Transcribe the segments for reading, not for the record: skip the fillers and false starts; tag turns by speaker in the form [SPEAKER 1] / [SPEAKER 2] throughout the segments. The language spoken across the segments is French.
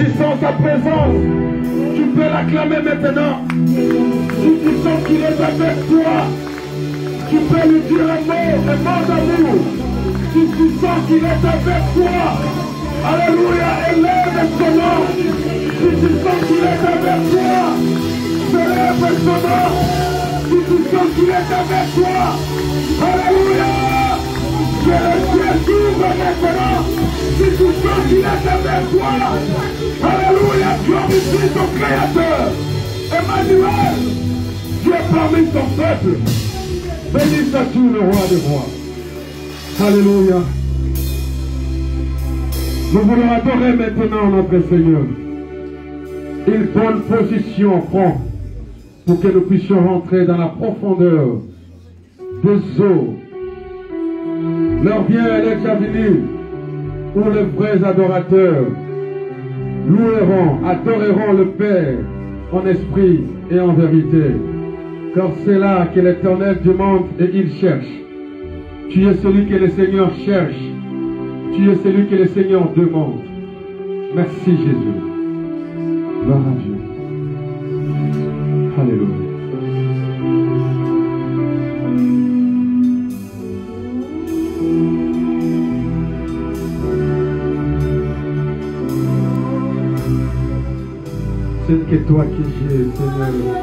[SPEAKER 1] Tu sens sa présence. Tu peux l'acclamer maintenant. Si tu sens qu'il est avec toi, tu peux lui dire un mot d'amour. Si tu sens qu'il est avec toi, alléluia, élève son nom. Si tu sens qu'il est avec toi, élève son nom. Si tu sens qu'il est avec toi, alléluia, que le ciel s'ouvre maintenant. Si tu sens qu'il est avec toi, alléluia, glorifie ton Créateur. Emmanuel, Dieu parmi son peuple. Béni sois-tu le roi des rois. Alléluia. Nous voulons adorer maintenant notre Seigneur. Il prend position au front pour que nous puissions rentrer dans la profondeur des eaux. L'heure vient, elle est déjà venue, où les vrais adorateurs loueront, adoreront le Père en esprit et en vérité. Car c'est là que l'Éternel demande et il cherche. Tu es celui que le Seigneur cherche. Tu es celui que le Seigneur demande. Merci Jésus. Gloire à Dieu. Alléluia. C'est que toi qui j'ai, Seigneur.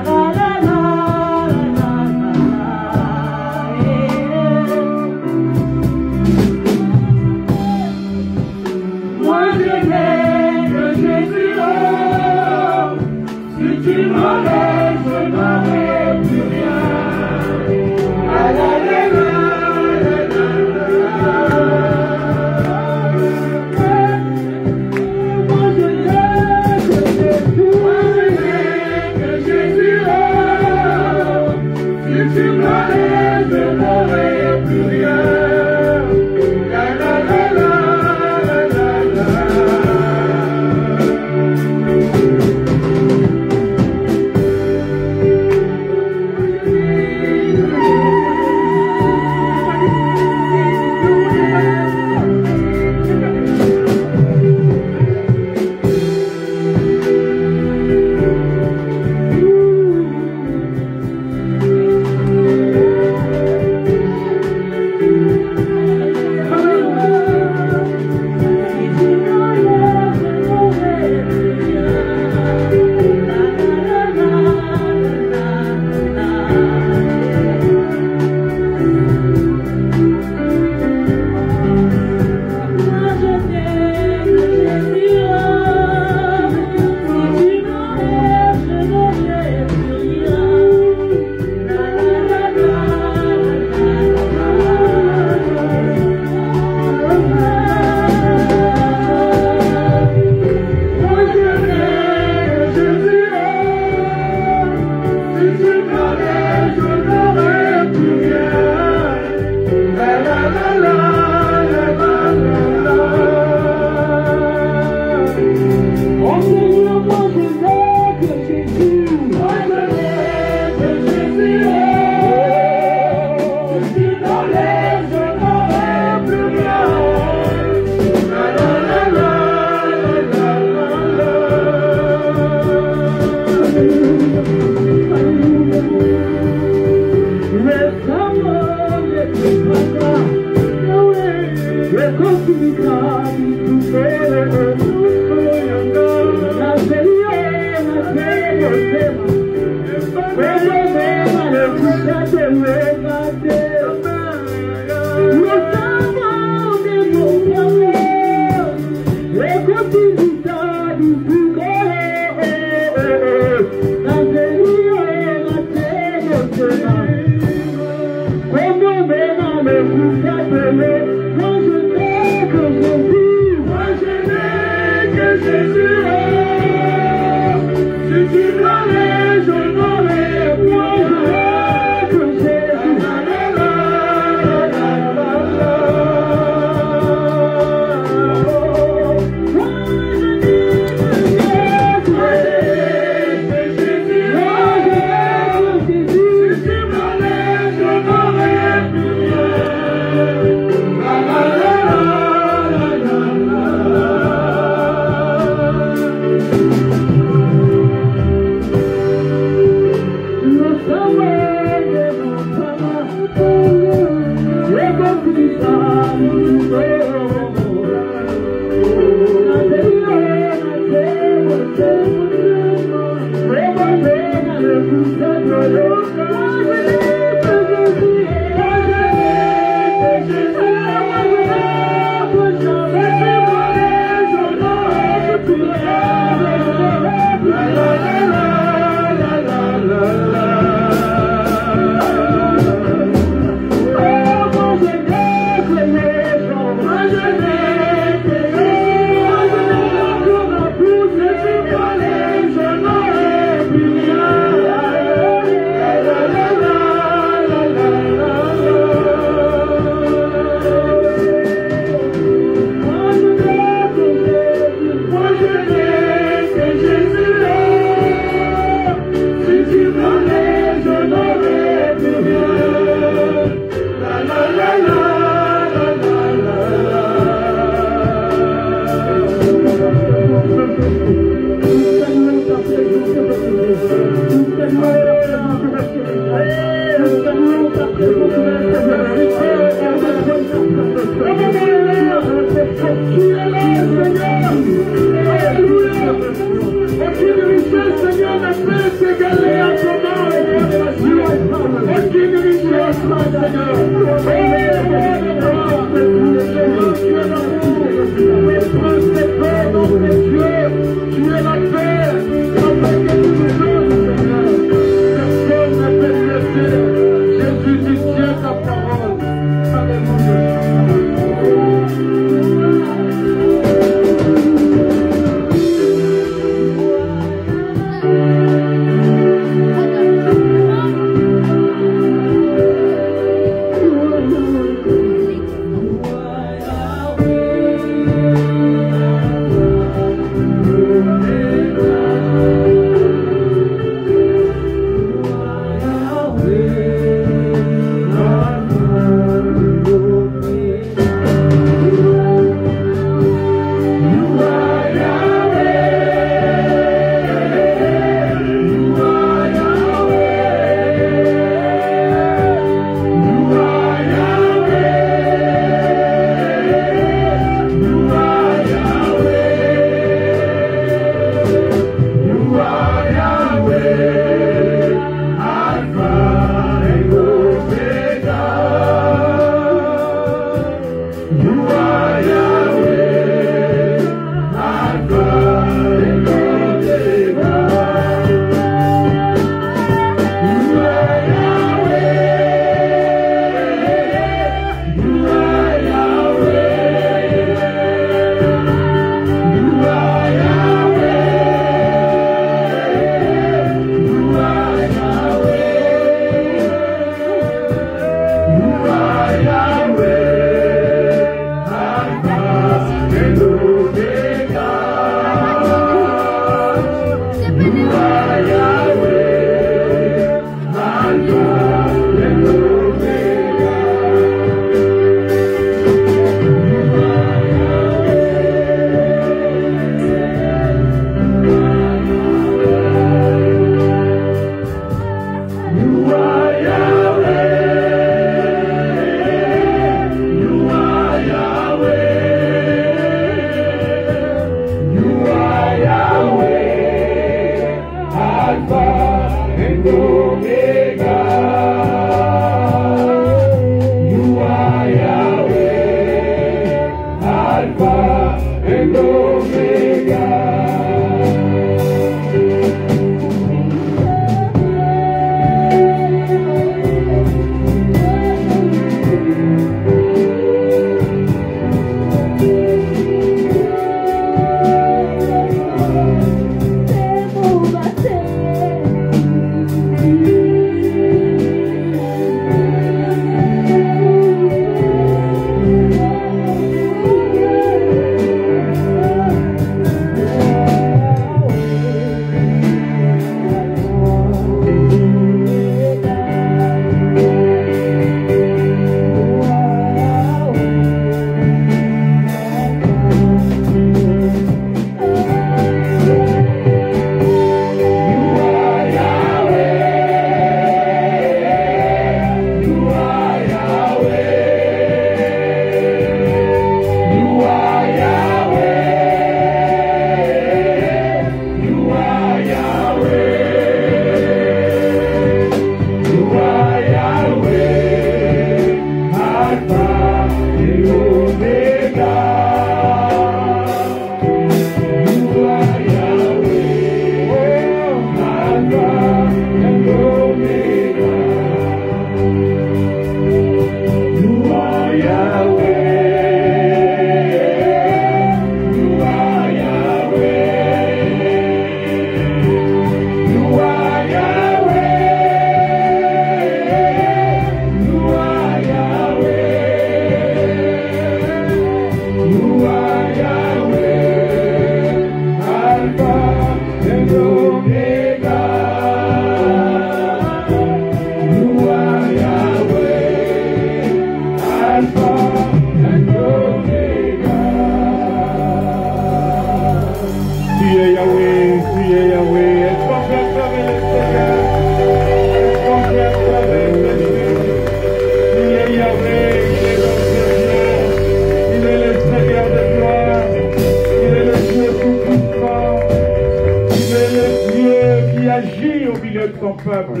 [SPEAKER 1] agit au milieu de son peuple.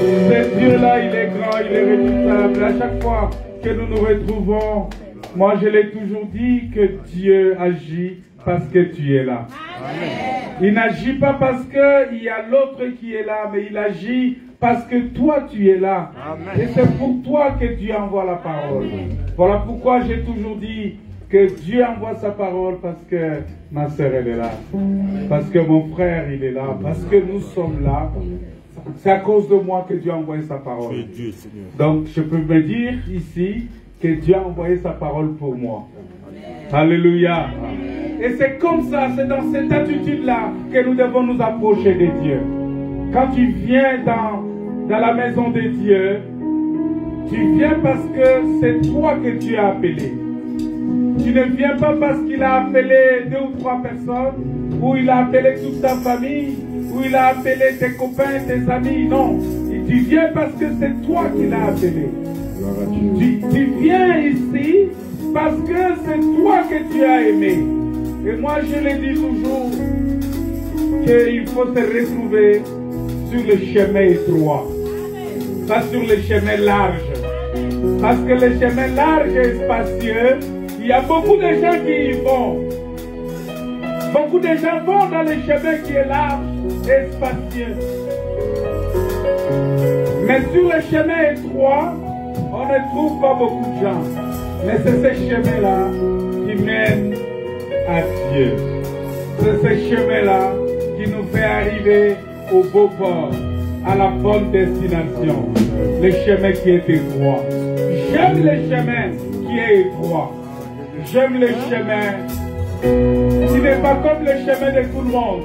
[SPEAKER 1] Ce Dieu-là, il est grand, il est redoutable. À chaque fois que nous nous retrouvons, moi je l'ai toujours dit que Dieu agit parce que tu es là. Il n'agit pas parce qu'il y a l'autre qui est là, mais il agit parce que toi tu es là. Et c'est pour toi que Dieu envoie la parole. Voilà pourquoi j'ai toujours dit que Dieu envoie sa parole parce que ma soeur elle est là. Parce que mon frère il est là. Parce que nous sommes là. C'est à cause de moi que Dieu a envoyé sa parole. Donc je peux me dire ici que Dieu a envoyé sa parole pour moi. Alléluia. Et c'est comme ça, c'est dans cette attitude-là que nous devons nous approcher de Dieu. Quand tu viens dans la maison de Dieu, tu viens parce que c'est toi que Dieu a appelé. Tu ne viens pas parce qu'il a appelé 2 ou 3 personnes, ou il a appelé toute ta famille, ou il a appelé tes copains, tes amis. Non, tu viens parce que c'est toi qui l'as appelé. Tu viens ici parce que c'est toi que tu as aimé. Et moi je le dis toujours qu'il faut se retrouver sur le chemin étroit, pas sur le chemin large. Parce que le chemin large et spacieux, il y a beaucoup de gens qui y vont. Beaucoup de gens vont dans le chemin qui est large et spacieux. Mais sur le chemin étroit, on ne trouve pas beaucoup de gens. Mais c'est ce chemin-là qui mène à Dieu. C'est ce chemin-là qui nous fait arriver au beau port, à la bonne destination. Le chemin qui est étroit. J'aime le chemin qui est étroit. J'aime le chemin qui n'est pas comme le chemin de tout le monde.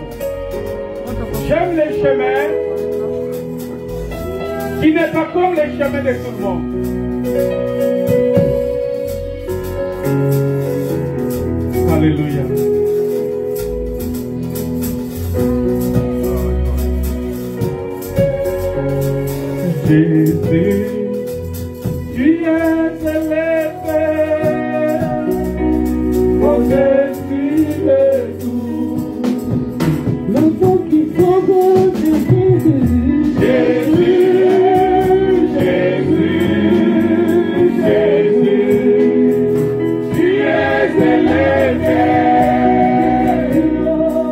[SPEAKER 1] J'aime le chemin qui n'est pas comme le chemin de tout le monde. Alléluia. Jésus, tu es élevé au-dessus de tout. L'enfant qui s'envole de Jésus. Jésus, Jésus, Jésus, tu es élevé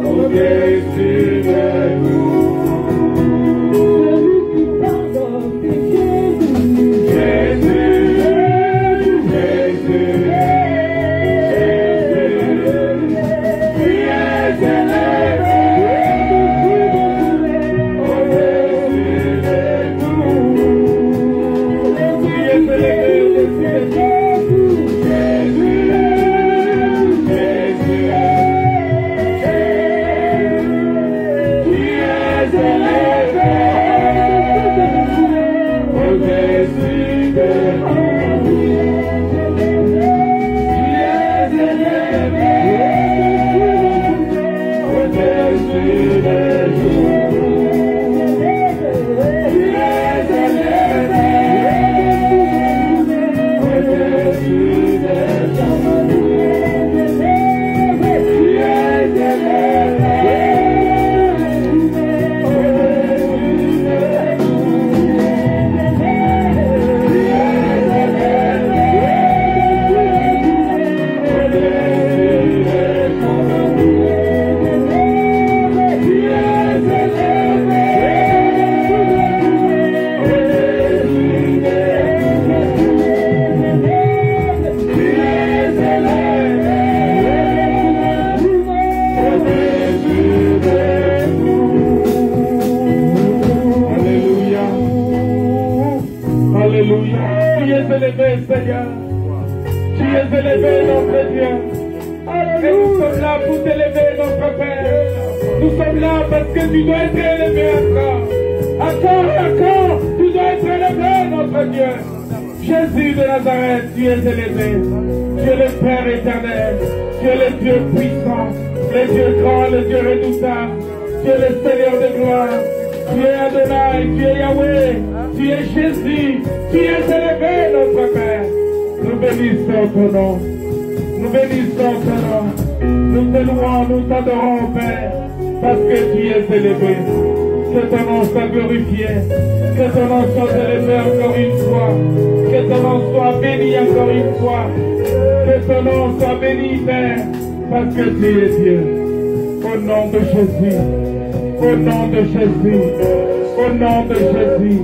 [SPEAKER 1] au-dessus de tout. Seigneur, tu es élevé, notre Dieu. Et nous sommes là pour t'élever, notre Père. Nous sommes là parce que tu dois être élevé encore. Encore et encore, tu dois être élevé, notre Dieu. Jésus de Nazareth, tu es élevé. Tu es le Père éternel. Tu es le Dieu puissant, le Dieu grand, le Dieu redoutable. Tu es le Seigneur de gloire. Tu es Adonai, tu es Yahweh, tu es Jésus, tu es élevé, notre Père. Nous bénissons ton nom. Nous bénissons ton nom. Nous te louons, nous t'adorons, Père, parce que tu es élevé. Que ton nom soit glorifié. Que ton nom soit élevé encore une fois. Que ton nom soit béni encore une fois. Que ton nom soit béni, Père, parce que tu es Dieu. Au nom de Jésus. Au nom de Jésus. Au nom de Jésus.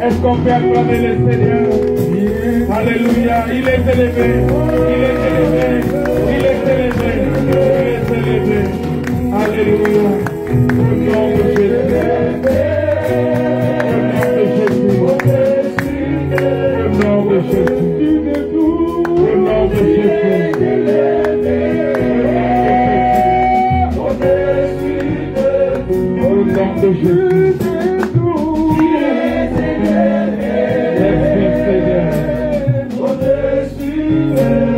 [SPEAKER 1] Est-ce qu'on peut acclamer le Seigneur? Alléluia. Il est élevé. Il est élevé. Il est élevé. Il est élevé. Alléluia. Au nom de Jésus. Au nom de Jésus. Au nom de Jésus. Au nom de Jésus.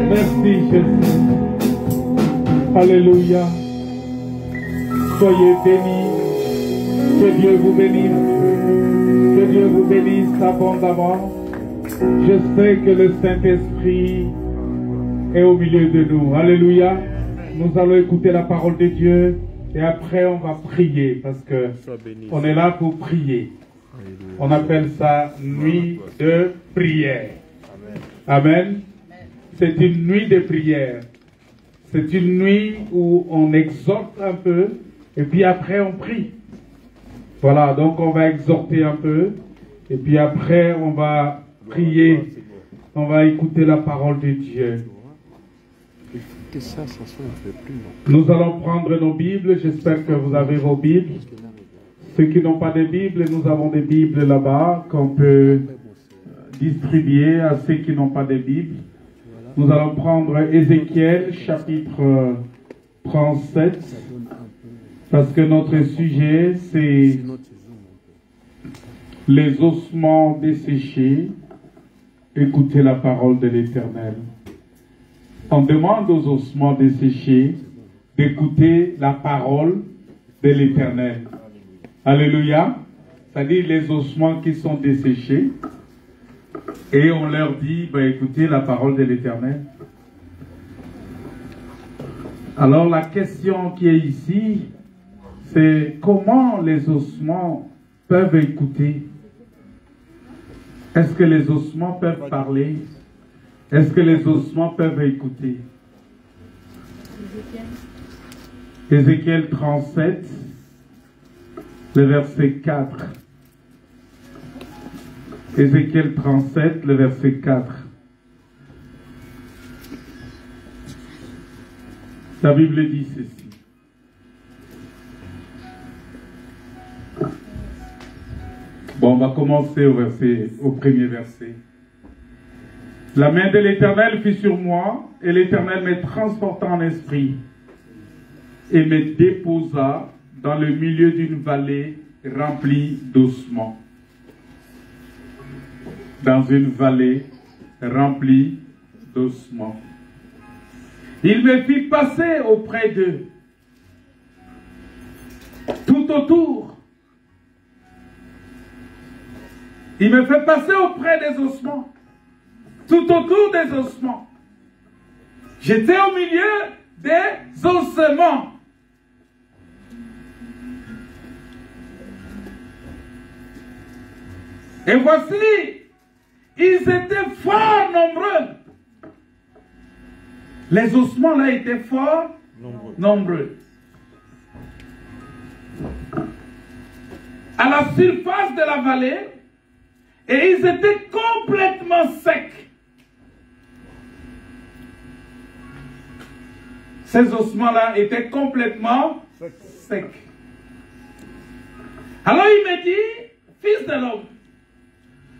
[SPEAKER 1] Merci Jésus. Alléluia. Soyez bénis. Que Dieu vous bénisse. Que Dieu vous bénisse abondamment. Je sais que le Saint-Esprit est au milieu de nous. Alléluia. Nous allons écouter la parole de Dieu et après on va prier parce que on est là pour prier. On appelle ça nuit de prière. Amen. C'est une nuit de prière. C'est une nuit où on exhorte un peu et puis après on prie. Voilà, donc on va exhorter un peu et puis après on va prier. On va écouter la parole de Dieu. Nous allons prendre nos Bibles. J'espère que vous avez vos Bibles. Ceux qui n'ont pas de Bible, nous avons des Bibles là-bas qu'on peut distribuer à ceux qui n'ont pas de Bible. Nous allons prendre Ézéchiel chapitre 37 parce que notre sujet c'est les ossements desséchés. Écoutez la parole de l'Éternel. On demande aux ossements desséchés d'écouter la parole de l'Éternel. Alléluia. C'est-à-dire les ossements qui sont desséchés. Et on leur dit, écoutez la parole de l'Éternel. Alors la question qui est ici, c'est comment les ossements peuvent écouter? Est-ce que les ossements peuvent parler? Est-ce que les ossements peuvent écouter? Ézéchiel 37, le verset 4. Ézéchiel 37, le verset 4. La Bible dit ceci. Bon, on va commencer au premier verset. La main de l'Éternel fut sur moi, et l'Éternel me transporta en esprit, et me déposa dans le milieu d'une vallée remplie d'ossements. Dans une vallée remplie d'ossements. Il me fit passer auprès d'eux, tout autour. Il me fait passer auprès des ossements, tout autour des ossements. J'étais au milieu des ossements. Et voici, ils étaient fort nombreux. Les ossements là étaient fort nombreux. À la surface de la vallée, et ils étaient complètement secs. Ces ossements-là étaient complètement secs. Alors il me dit, fils de l'homme,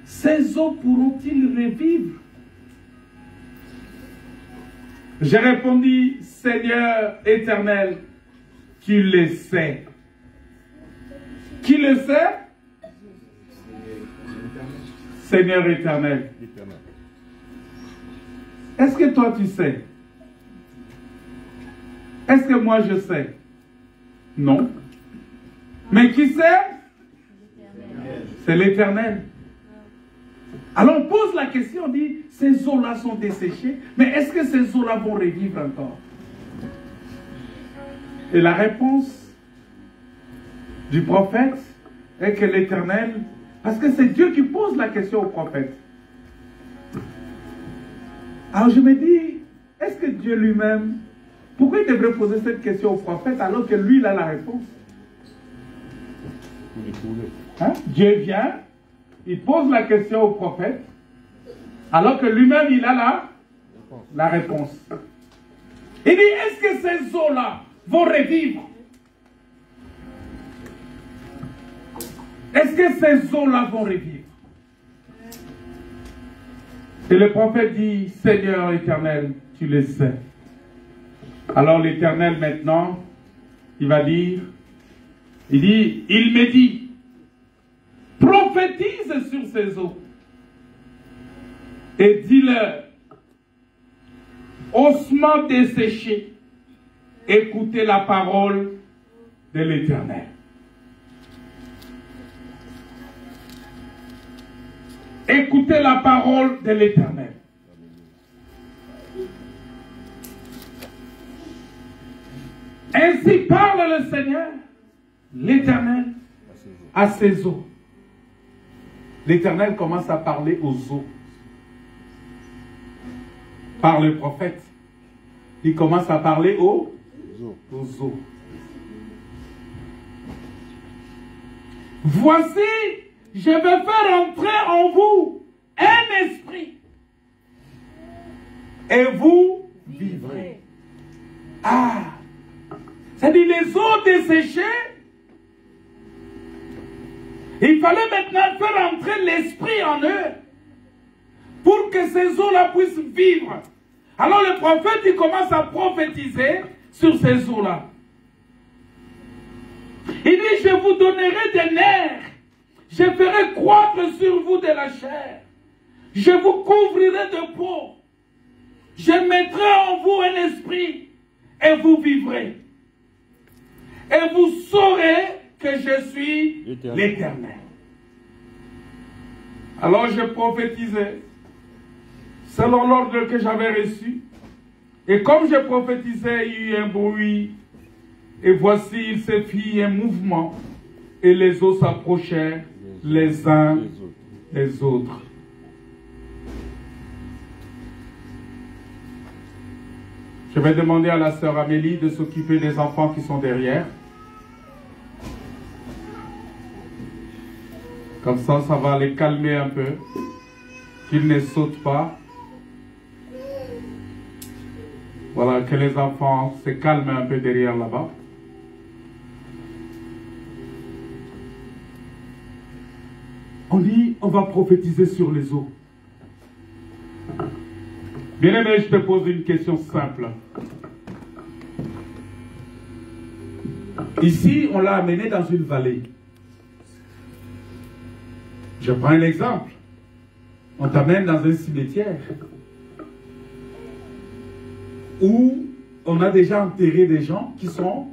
[SPEAKER 1] ces os pourront-ils revivre? J'ai répondu, Seigneur éternel, tu le sais. Qui le sait? Seigneur éternel. Est-ce que toi tu sais? Est-ce que moi je sais? Non. Mais qui sait? C'est l'Éternel. Alors on pose la question, on dit, ces eaux-là sont desséchées, mais est-ce que ces eaux-là vont revivre encore? Et la réponse du prophète,
[SPEAKER 2] Et que l'Éternel, parce que c'est Dieu qui pose la question au prophète. Alors je me dis, est-ce que Dieu lui-même, pourquoi il devrait poser cette question au prophète alors que lui, il a la réponse? Hein? Dieu vient, il pose la question au prophète, alors que lui-même, il a la réponse. Il dit, est-ce que ces eaux-là vont revivre? Est-ce que ces eaux-là vont revivre? Et le prophète dit, Seigneur éternel, tu le sais. Alors l'Éternel maintenant, il va dire, il me dit, prophétise sur ces eaux. Et dis-leur, ossements desséchés, écoutez la parole de l'Éternel. Écoutez la parole de l'Éternel. Ainsi parle le Seigneur, l'Éternel, à ses eaux. L'Éternel commence à parler aux eaux. Par le prophète. Il commence à parler aux eaux. Voici, je vais faire entrer en vous un esprit. Et vous vivrez. Ah! C'est-à-dire les eaux desséchées. Il fallait maintenant faire entrer l'esprit en eux. Pour que ces eaux-là puissent vivre. Alors le prophète, il commence à prophétiser sur ces eaux-là. Il dit, je vous donnerai des nerfs. Je ferai croître sur vous de la chair. Je vous couvrirai de peau. Je mettrai en vous un esprit. Et vous vivrez. Et vous saurez que je suis l'Éternel. Alors je prophétisais selon l'ordre que j'avais reçu. Et comme je prophétisais, il y eut un bruit. Et voici, il se fit un mouvement. Et les eaux s'approchèrent les uns des autres. Je vais demander à la sœur Amélie de s'occuper des enfants qui sont derrière. Comme ça va les calmer un peu. Qu'ils ne sautent pas. Voilà, que les enfants se calment un peu derrière là-bas. On dit, on va prophétiser sur les eaux. Bien-aimé, je te pose une question simple. Ici, on l'a amené dans une vallée. Je prends un exemple. On t'amène dans un cimetière où on a déjà enterré des gens qui sont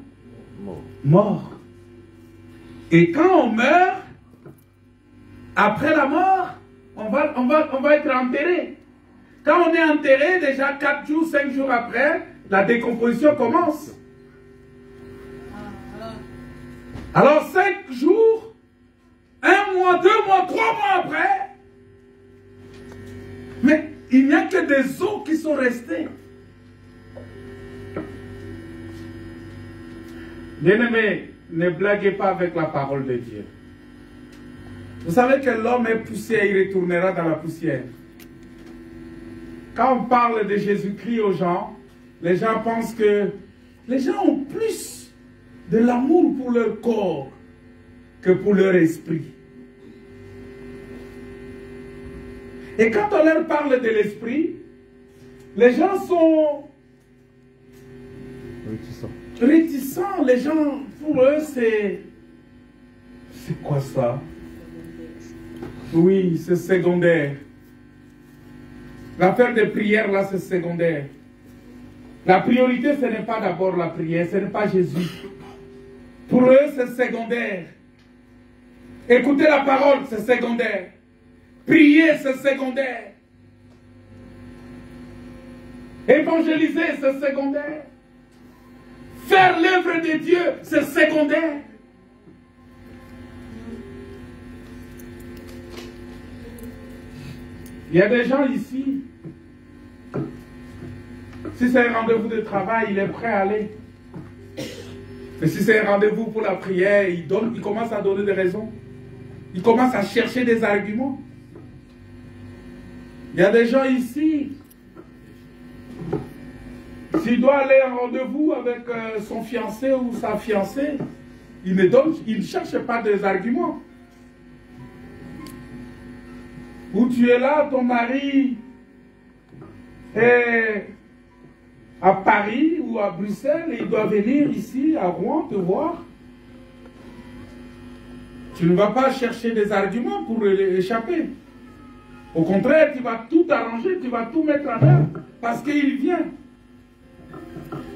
[SPEAKER 2] morts. Et quand on meurt, après la mort, on va être enterré. Quand on est enterré, déjà 4 jours, 5 jours après, la décomposition commence. Alors 5 jours, 1 mois, 2 mois, 3 mois après, mais il n'y a que des os qui sont restés. Bien-aimés, ne blaguez pas avec la parole de Dieu. Vous savez que l'homme est poussière, il retournera dans la poussière. Quand on parle de Jésus-Christ aux gens, les gens pensent que les gens ont plus de l'amour pour leur corps que pour leur esprit. Et quand on leur parle de l'esprit, les gens sont réticents. Les gens, pour eux, c'est quoi ça? Oui, c'est secondaire. L'affaire de prière, là, c'est secondaire. La priorité, ce n'est pas d'abord la prière, ce n'est pas Jésus. Pour eux, c'est secondaire. Écouter la parole, c'est secondaire. Prier, c'est secondaire. Évangéliser, c'est secondaire. Faire l'œuvre de Dieu, c'est secondaire. Il y a des gens ici, si c'est un rendez-vous de travail, il est prêt à aller. Mais si c'est un rendez-vous pour la prière, il commence à donner des raisons. Il commence à chercher des arguments. Il y a des gens ici, s'il doit aller à un rendez-vous avec son fiancé ou sa fiancée, il ne cherche pas des arguments. Où tu es là, ton mari est à Paris ou à Bruxelles et il doit venir ici à Rouen te voir. Tu ne vas pas chercher des arguments pour échapper. Au contraire, tu vas tout arranger, tu vas tout mettre en œuvre parce qu'il vient.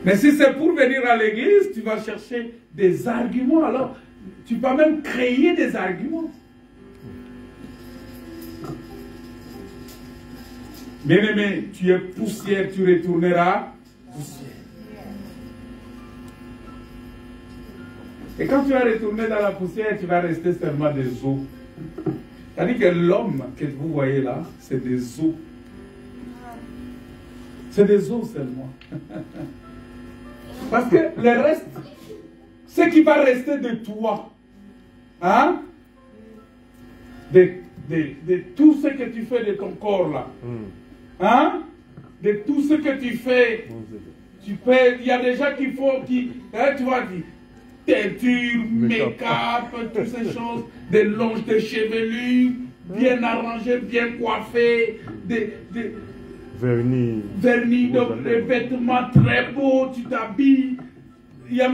[SPEAKER 2] Mais si c'est pour venir à l'église, tu vas chercher des arguments. Alors, tu vas même créer des arguments. Bien-aimé, tu es poussière, tu retourneras poussière. Et quand tu vas retourner dans la poussière, tu vas rester seulement des os. C'est-à-dire que l'homme que vous voyez là, c'est des os. C'est des os seulement. Parce que le reste, ce qui va rester de toi, hein, de tout ce que tu fais de ton corps là, hein, de tout ce que tu fais, il y a des gens qui font, hein, tu vois, teinture, make-up, toutes ces choses, des longes de chevelure, bien arrangées, bien coiffées, vernis, des vêtements très beaux, tu t'habilles. Il y a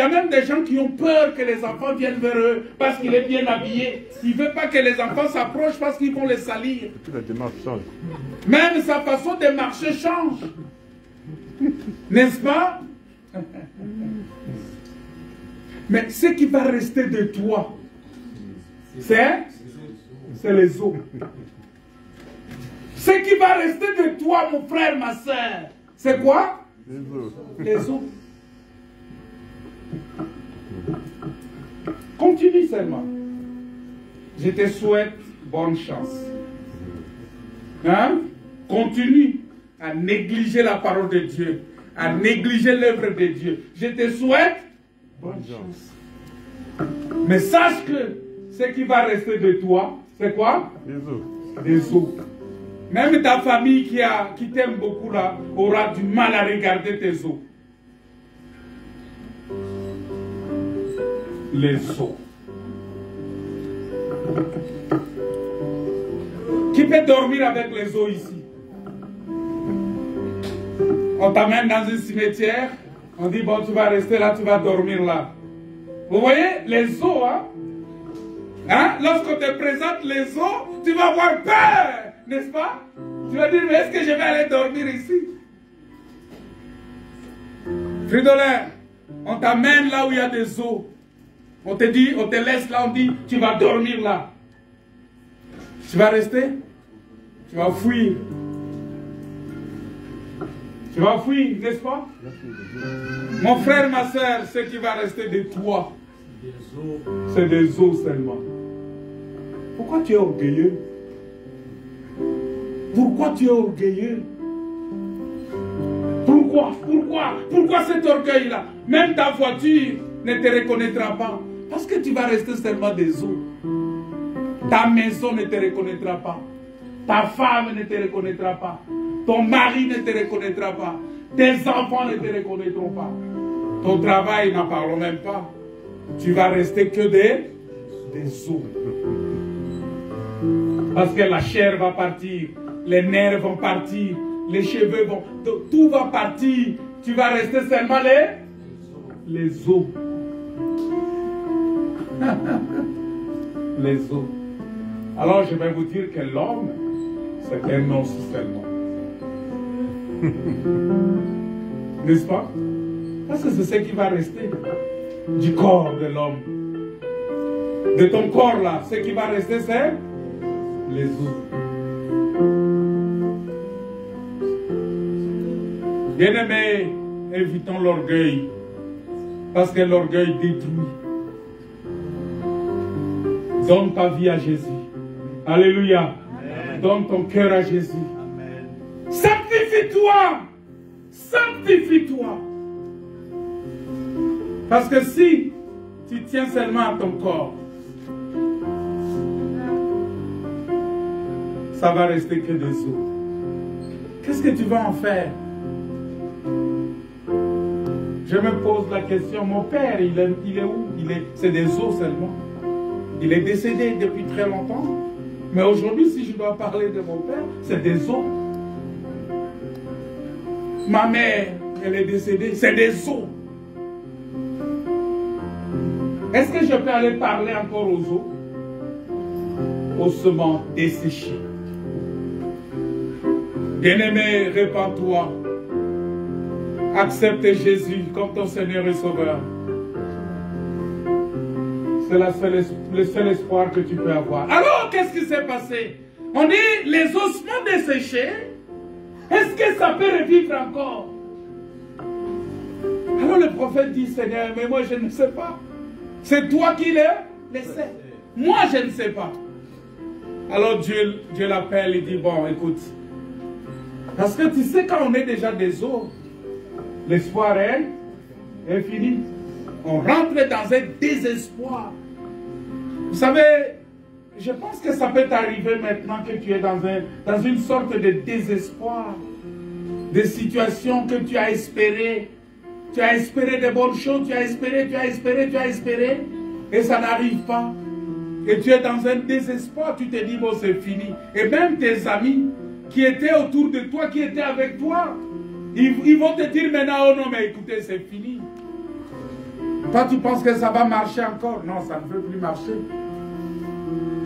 [SPEAKER 2] même des gens qui ont peur que les enfants viennent vers eux parce qu'il est bien habillé. Il ne veut pas que les enfants s'approchent parce qu'ils vont les salir.
[SPEAKER 3] La démarche change.
[SPEAKER 2] Même sa façon de marcher change. N'est-ce pas? Mais ce qui va rester de toi, c'est les os. Ce qui va rester de toi, mon frère, ma soeur, c'est quoi? Les os. Continue seulement. Je te souhaite bonne chance. Hein? Continue à négliger la parole de Dieu, à négliger l'œuvre de Dieu. Je te souhaite bonne chance. Mais sache que ce qui va rester de toi, c'est quoi? Les os. Même ta famille qui t'aime beaucoup là, aura du mal à regarder tes os. Les os. Qui peut dormir avec les os ici? On t'amène dans un cimetière, on dit bon tu vas rester là, tu vas dormir là. Vous voyez les os, hein? Lorsqu'on te présente les os, tu vas avoir peur, n'est-ce pas? Tu vas dire mais est-ce que je vais aller dormir ici? Fridolin, on t'amène là où il y a des os. On te dit, on te laisse là, on dit, tu vas dormir là. Tu vas rester? Tu vas fuir. Tu vas fuir, n'est-ce pas? Mon frère, ma soeur, ce qui va rester de toi, c'est des os seulement. Pourquoi tu es orgueilleux? Pourquoi tu es orgueilleux? Pourquoi cet orgueil-là? Même ta voiture ne te reconnaîtra pas. Parce que tu vas rester seulement des os. Ta maison ne te reconnaîtra pas. Ta femme ne te reconnaîtra pas. Ton mari ne te reconnaîtra pas. Tes enfants ne te reconnaîtront pas. Ton travail, n'en parlons même pas. Tu vas rester que des os. Parce que la chair va partir. Les nerfs vont partir. Les cheveux vont... Tout va partir. Tu vas rester seulement les os. Les os. Alors je vais vous dire que l'homme, c'est un os seulement. N'est-ce pas? Parce que c'est ce qui va rester du corps de l'homme. De ton corps là, ce qui va rester, c'est les os. Bien-aimés, évitons l'orgueil. Parce que l'orgueil détruit. Donne ta vie à Jésus. Alléluia. Amen. Donne ton cœur à Jésus. Sanctifie-toi. Sanctifie-toi. Parce que si tu tiens seulement à ton corps, ça va rester que des os. Qu'est-ce que tu vas en faire? Je me pose la question, mon père, il est où? C'est des os seulement. Il est décédé depuis très longtemps. Mais aujourd'hui, si je dois parler de mon père, c'est des os. Ma mère, elle est décédée, c'est des os. Est-ce que je peux aller parler encore aux os? Ossements desséchés. Bien-aimé, répands-toi. Accepte Jésus comme ton Seigneur et Sauveur. C'est le seul espoir que tu peux avoir. Alors, qu'est-ce qui s'est passé? On dit les ossements desséchés. Est-ce que ça peut revivre encore? Alors le prophète dit, Seigneur, mais moi je ne sais pas. C'est toi qui le sais. Moi je ne sais pas. Alors Dieu l'appelle et dit, bon, écoute. Parce que tu sais, quand on est déjà des os, l'espoir est fini. On rentre dans un désespoir. Vous savez, je pense que ça peut t'arriver maintenant que tu es dans une sorte de désespoir. Des situations que tu as espérées. Tu as espéré de bonnes choses, tu as espéré, et ça n'arrive pas. Et tu es dans un désespoir, tu te dis, bon, c'est fini. Et même tes amis qui étaient autour de toi, qui étaient avec toi, ils vont te dire maintenant, oh non, mais écoutez, c'est fini. Toi, tu penses que ça va marcher encore? Non, ça ne peut plus marcher.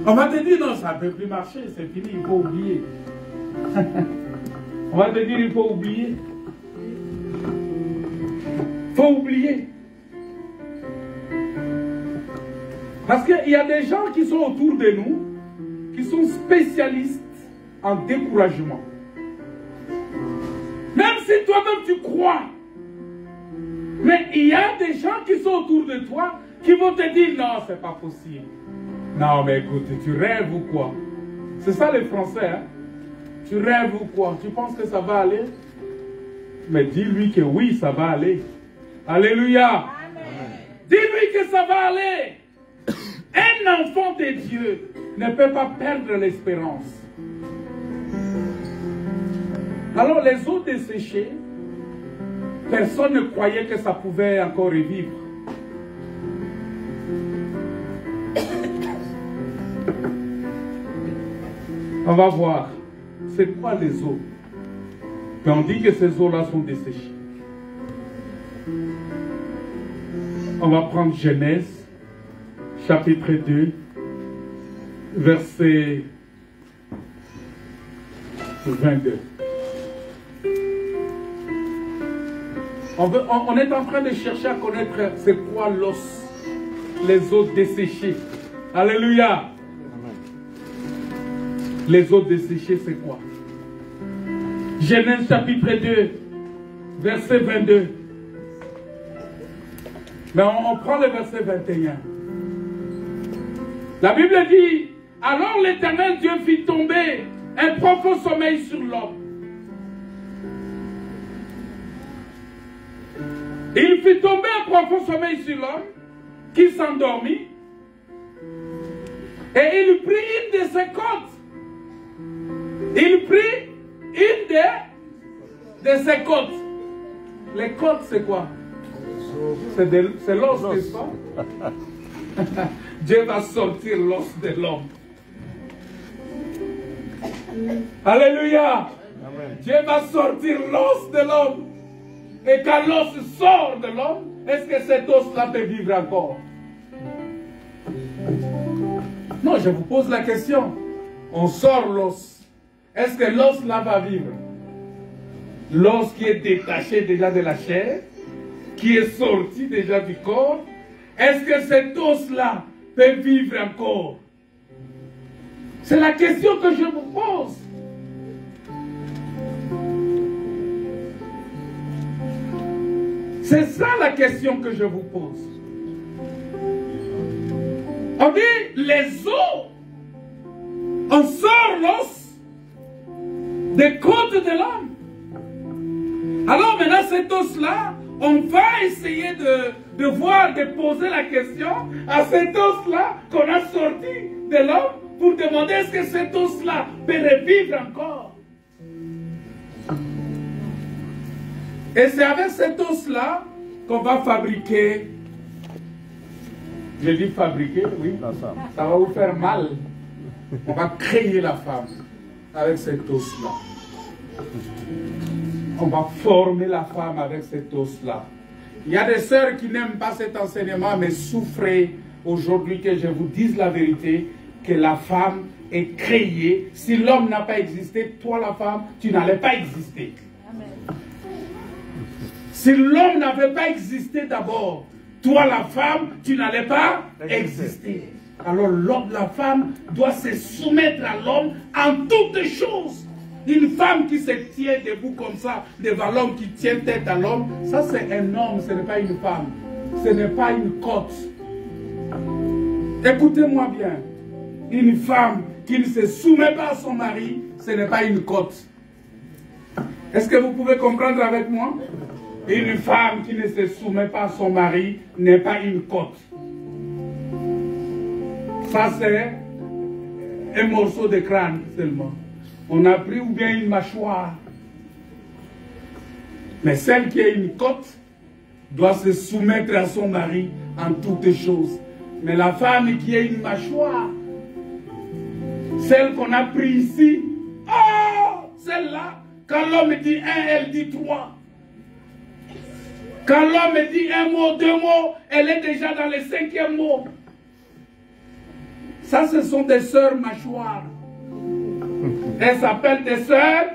[SPEAKER 2] On va te dire, non, ça ne peut plus marcher, c'est fini, il faut oublier. On va te dire, il faut oublier. Il faut oublier. Parce qu'il y a des gens qui sont autour de nous, qui sont spécialistes en découragement. Même si toi-même tu crois, mais il y a des gens qui sont autour de toi qui vont te dire non, c'est pas possible. Non, mais écoute, tu rêves ou quoi? C'est ça les Français, hein? Tu rêves ou quoi? Tu penses que ça va aller? Mais dis-lui que oui, ça va aller. Alléluia. Dis-lui que ça va aller. Un enfant de Dieu ne peut pas perdre l'espérance. Alors les os desséchés, personne ne croyait que ça pouvait encore revivre. On va voir. C'est quoi les os? Mais on dit que ces os-là sont desséchés. On va prendre Genèse, chapitre 2, verset 22. On est en train de chercher à connaître c'est quoi l'os, les os desséchés. Alléluia. Les os desséchés, c'est quoi? Genèse chapitre 2, verset 22. Mais on prend le verset 21. La Bible dit, alors l'Éternel Dieu fit tomber un profond sommeil sur l'homme. Il fit tomber un profond sommeil sur l'homme qui s'endormit et il prit une de ses côtes. Il prit une de ses côtes. Les côtes, c'est quoi? C'est l'os, n'est-ce pas? Dieu va sortir l'os de l'homme. Alléluia. Amen. Dieu va sortir l'os de l'homme. Et quand l'os sort de l'homme, est-ce que cet os-là peut vivre encore? Non, je vous pose la question. On sort l'os. Est-ce que l'os-là va vivre? L'os qui est détaché déjà de la chair, qui est sorti déjà du corps, est-ce que cet os-là peut vivre encore? C'est la question que je vous pose. C'est ça la question que je vous pose. On dit les os, on sort l'os des côtes de l'homme. Alors maintenant, cet os-là, on va essayer de voir, de poser la question à cet os-là qu'on a sorti de l'homme pour demander est-ce que cet os-là peut revivre encore. Et c'est avec cet os-là qu'on va fabriquer. Je dis fabriquer, oui. Ça va vous faire mal. On va créer la femme avec cet os-là. On va former la femme avec cet os-là. Il y a des sœurs qui n'aiment pas cet enseignement, mais souffrez aujourd'hui que je vous dise la vérité, que la femme est créée. Si l'homme n'a pas existé, toi la femme, tu n'allais pas exister. Amen. Si l'homme n'avait pas existé d'abord, toi la femme, tu n'allais pas exister. Alors l'homme, la femme doit se soumettre à l'homme en toutes choses. Une femme qui se tient debout comme ça devant l'homme, qui tient tête à l'homme, ça c'est un homme, ce n'est pas une femme. Ce n'est pas une côte. Écoutez-moi bien. Une femme qui ne se soumet pas à son mari, ce n'est pas une côte. Est-ce que vous pouvez comprendre avec moi? Une femme qui ne se soumet pas à son mari n'est pas une côte. Ça c'est un morceau de crâne seulement. On a pris ou bien une mâchoire. Mais celle qui a une côte doit se soumettre à son mari en toutes choses. Mais la femme qui a une mâchoire, celle qu'on a pris ici, oh, celle-là, quand l'homme dit un, elle dit trois. Quand l'homme dit un mot, deux mots, elle est déjà dans le cinquième mot. Ça, ce sont des sœurs mâchoires. Elles s'appellent des sœurs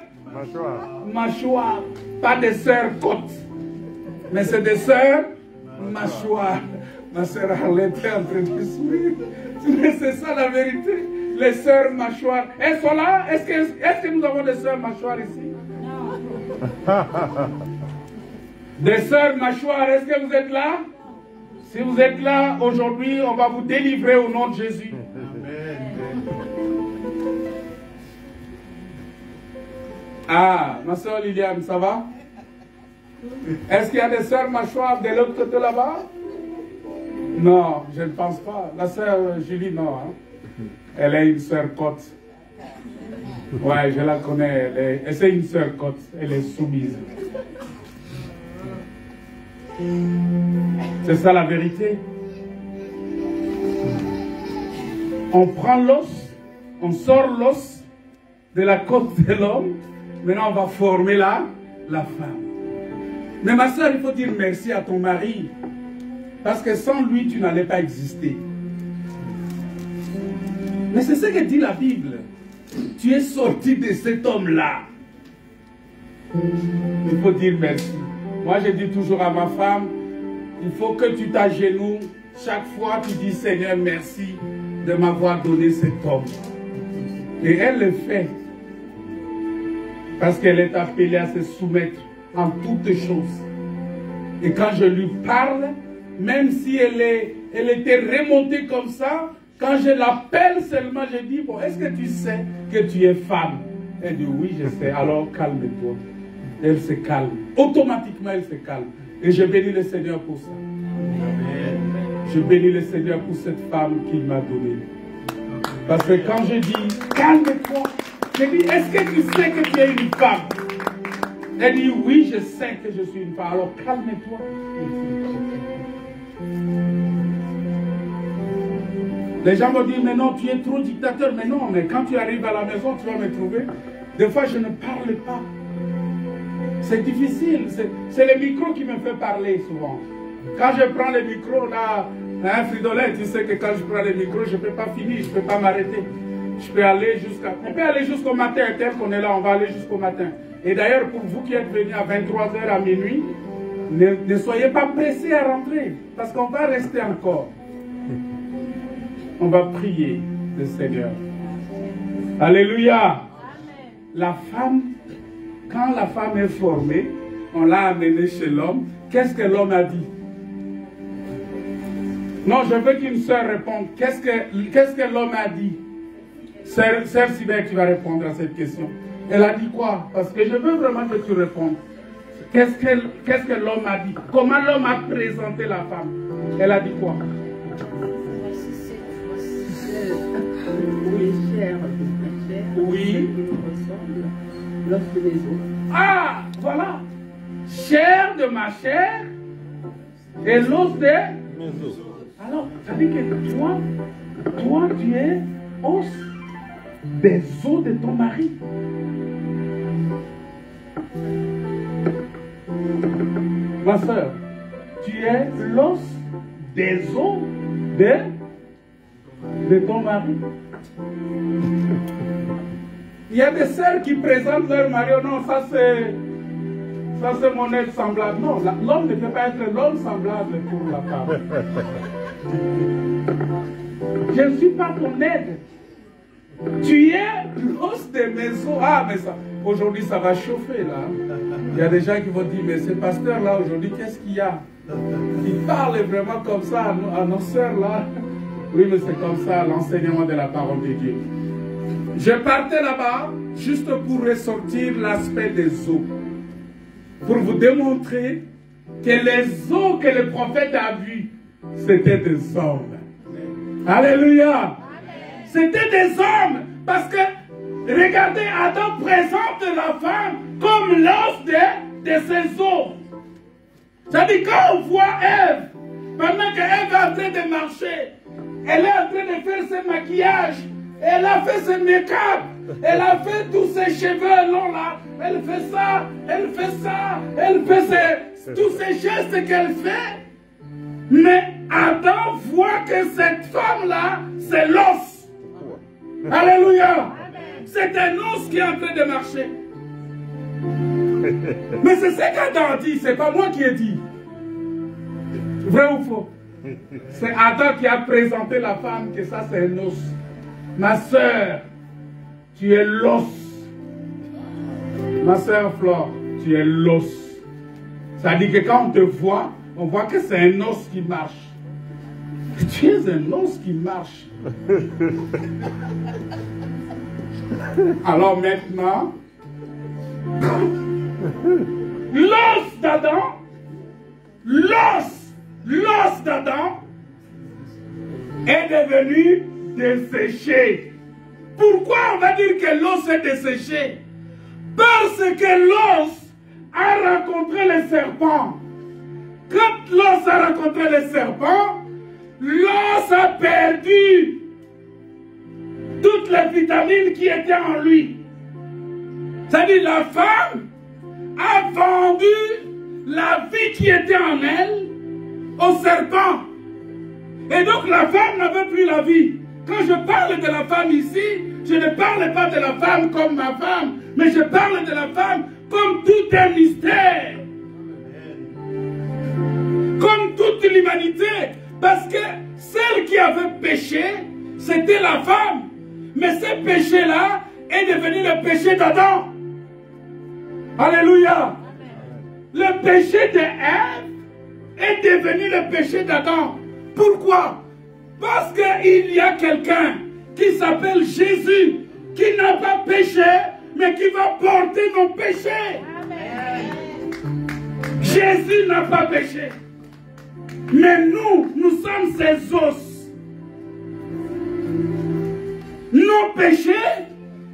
[SPEAKER 2] mâchoires. Pas des sœurs côtes. Mais c'est des sœurs mâchoires. Ma sœur Arlette est en train de sourire. C'est ça la vérité. Les sœurs mâchoires. Elles sont là. Est-ce que nous avons des sœurs mâchoires ici? Non. Des sœurs mâchoires, est-ce que vous êtes là? Si vous êtes là, aujourd'hui, on va vous délivrer au nom de Jésus. Ah, ma soeur Liliane, ça va? Est-ce qu'il y a des sœurs mâchoires de l'autre côté là-bas? Non, je ne pense pas. La sœur Julie, non. Hein? Elle est une sœur côte. Ouais, je la connais. C'est une sœur côte. Elle est soumise. C'est ça la vérité. On prend l'os, on sort l'os de la côte de l'homme. Maintenant, on va former la femme. Mais ma soeur, il faut dire merci à ton mari. Parce que sans lui, tu n'allais pas exister. Mais c'est ce que dit la Bible. Tu es sorti de cet homme-là. Il faut dire merci. Moi, je dis toujours à ma femme, il faut que tu t'agenouilles. Chaque fois, tu dis, Seigneur, merci de m'avoir donné cet homme. Et elle le fait. Parce qu'elle est appelée à se soumettre en toutes choses. Et quand je lui parle, même si elle était remontée comme ça, quand je l'appelle seulement, je dis, bon, est-ce que tu sais que tu es femme? Elle dit, oui, je sais. Alors, calme-toi. Elle se calme. Automatiquement, elle se calme. Et je bénis le Seigneur pour ça. Amen. Je bénis le Seigneur pour cette femme qu'il m'a donnée. Parce que quand je dis, calme-toi, je dis, est-ce que tu sais que tu es une femme? Elle dit, oui, je sais que je suis une femme. Alors, calme-toi. Les gens me disent, mais non, tu es trop dictateur. Mais non, mais quand tu arrives à la maison, tu vas me trouver. Des fois, je ne parle pas. C'est difficile. C'est le micro qui me fait parler souvent. Quand je prends le micro, là, un fridolet, tu sais que quand je prends le micro, je ne peux pas finir, je ne peux pas m'arrêter. Je peux aller on peut aller jusqu'au matin, tel qu'on est là, on va aller jusqu'au matin. Et d'ailleurs, pour vous qui êtes venus à 23h à minuit, ne soyez pas pressés à rentrer, parce qu'on va rester encore. On va prier le Seigneur. Alléluia. La femme, quand la femme est formée, on l'a amenée chez l'homme. Qu'est-ce que l'homme a dit? Non, je veux qu'une sœur réponde. Qu'est-ce que l'homme a dit? Sœur Sibert, tu vas répondre à cette question. Elle a dit quoi? Parce que je veux vraiment que tu répondes. Qu'est-ce que l'homme a dit? Comment l'homme a présenté la femme? Elle a dit quoi? Oui.
[SPEAKER 3] L'os de mes os.
[SPEAKER 2] Ah, voilà. Chair de ma chair et l'os de mes os. Alors, ça veut dire que toi, tu es os des os de ton mari. Ma soeur, tu es l'os des os de ton mari. Il y a des sœurs qui présentent leur mari. Oh non, ça c'est mon être semblable. Non, l'homme ne peut pas être l'homme semblable pour la femme. Je ne suis pas ton aide. Tu es l'os de mes os. Ah, mais ça, aujourd'hui ça va chauffer là. Il y a des gens qui vont dire, mais ce pasteur là aujourd'hui, qu'est-ce qu'il y a? Il parle vraiment comme ça à nos sœurs là. Oui, mais c'est comme ça l'enseignement de la parole de Dieu. Je partais là-bas juste pour ressortir l'aspect des os. Pour vous démontrer que les os que le prophète a vus, c'était des hommes. Alléluia. C'était des hommes. Parce que, regardez, Adam présente la femme comme l'os de ses os. C'est-à-dire, quand on voit Ève, pendant qu'Ève est en train de marcher, elle est en train de faire ses maquillages, elle a fait ses make-up, elle a fait tous ses cheveux longs là, elle fait ça, elle fait ça, elle fait tous ces gestes qu'elle fait. Mais Adam voit que cette femme-là, c'est l'os. Alléluia. C'est un os qui est en train de marcher. Mais c'est ce qu'Adam dit, c'est pas moi qui ai dit. Vrai ou faux? C'est Adam qui a présenté la femme que ça c'est un os. Ma soeur, tu es l'os. Ma soeur Flore, tu es l'os. Ça dit que quand on te voit, on voit que c'est un os qui marche. Tu es un os qui marche. Alors maintenant, l'os d'Adam, l'os d'Adam est devenu desséché. Pourquoi on va dire que l'os est desséché? Parce que l'os a rencontré le serpent. Quand l'os a rencontré le serpent, l'os a perdu toutes les vitamines qui étaient en lui. C'est-à-dire la femme a vendu la vie qui était en elle au serpent. Et donc la femme n'avait plus la vie. Quand je parle de la femme ici, je ne parle pas de la femme comme ma femme, mais je parle de la femme comme tout un mystère. Comme toute l'humanité. Parce que celle qui avait péché, c'était la femme. Mais ce péché-là est devenu le péché d'Adam. Alléluia. Le péché d'Ève est devenu le péché d'Adam. Pourquoi? Parce qu'il y a quelqu'un qui s'appelle Jésus, qui n'a pas péché, mais qui va porter nos péchés. Jésus n'a pas péché. Mais nous sommes ses os. Nos péchés,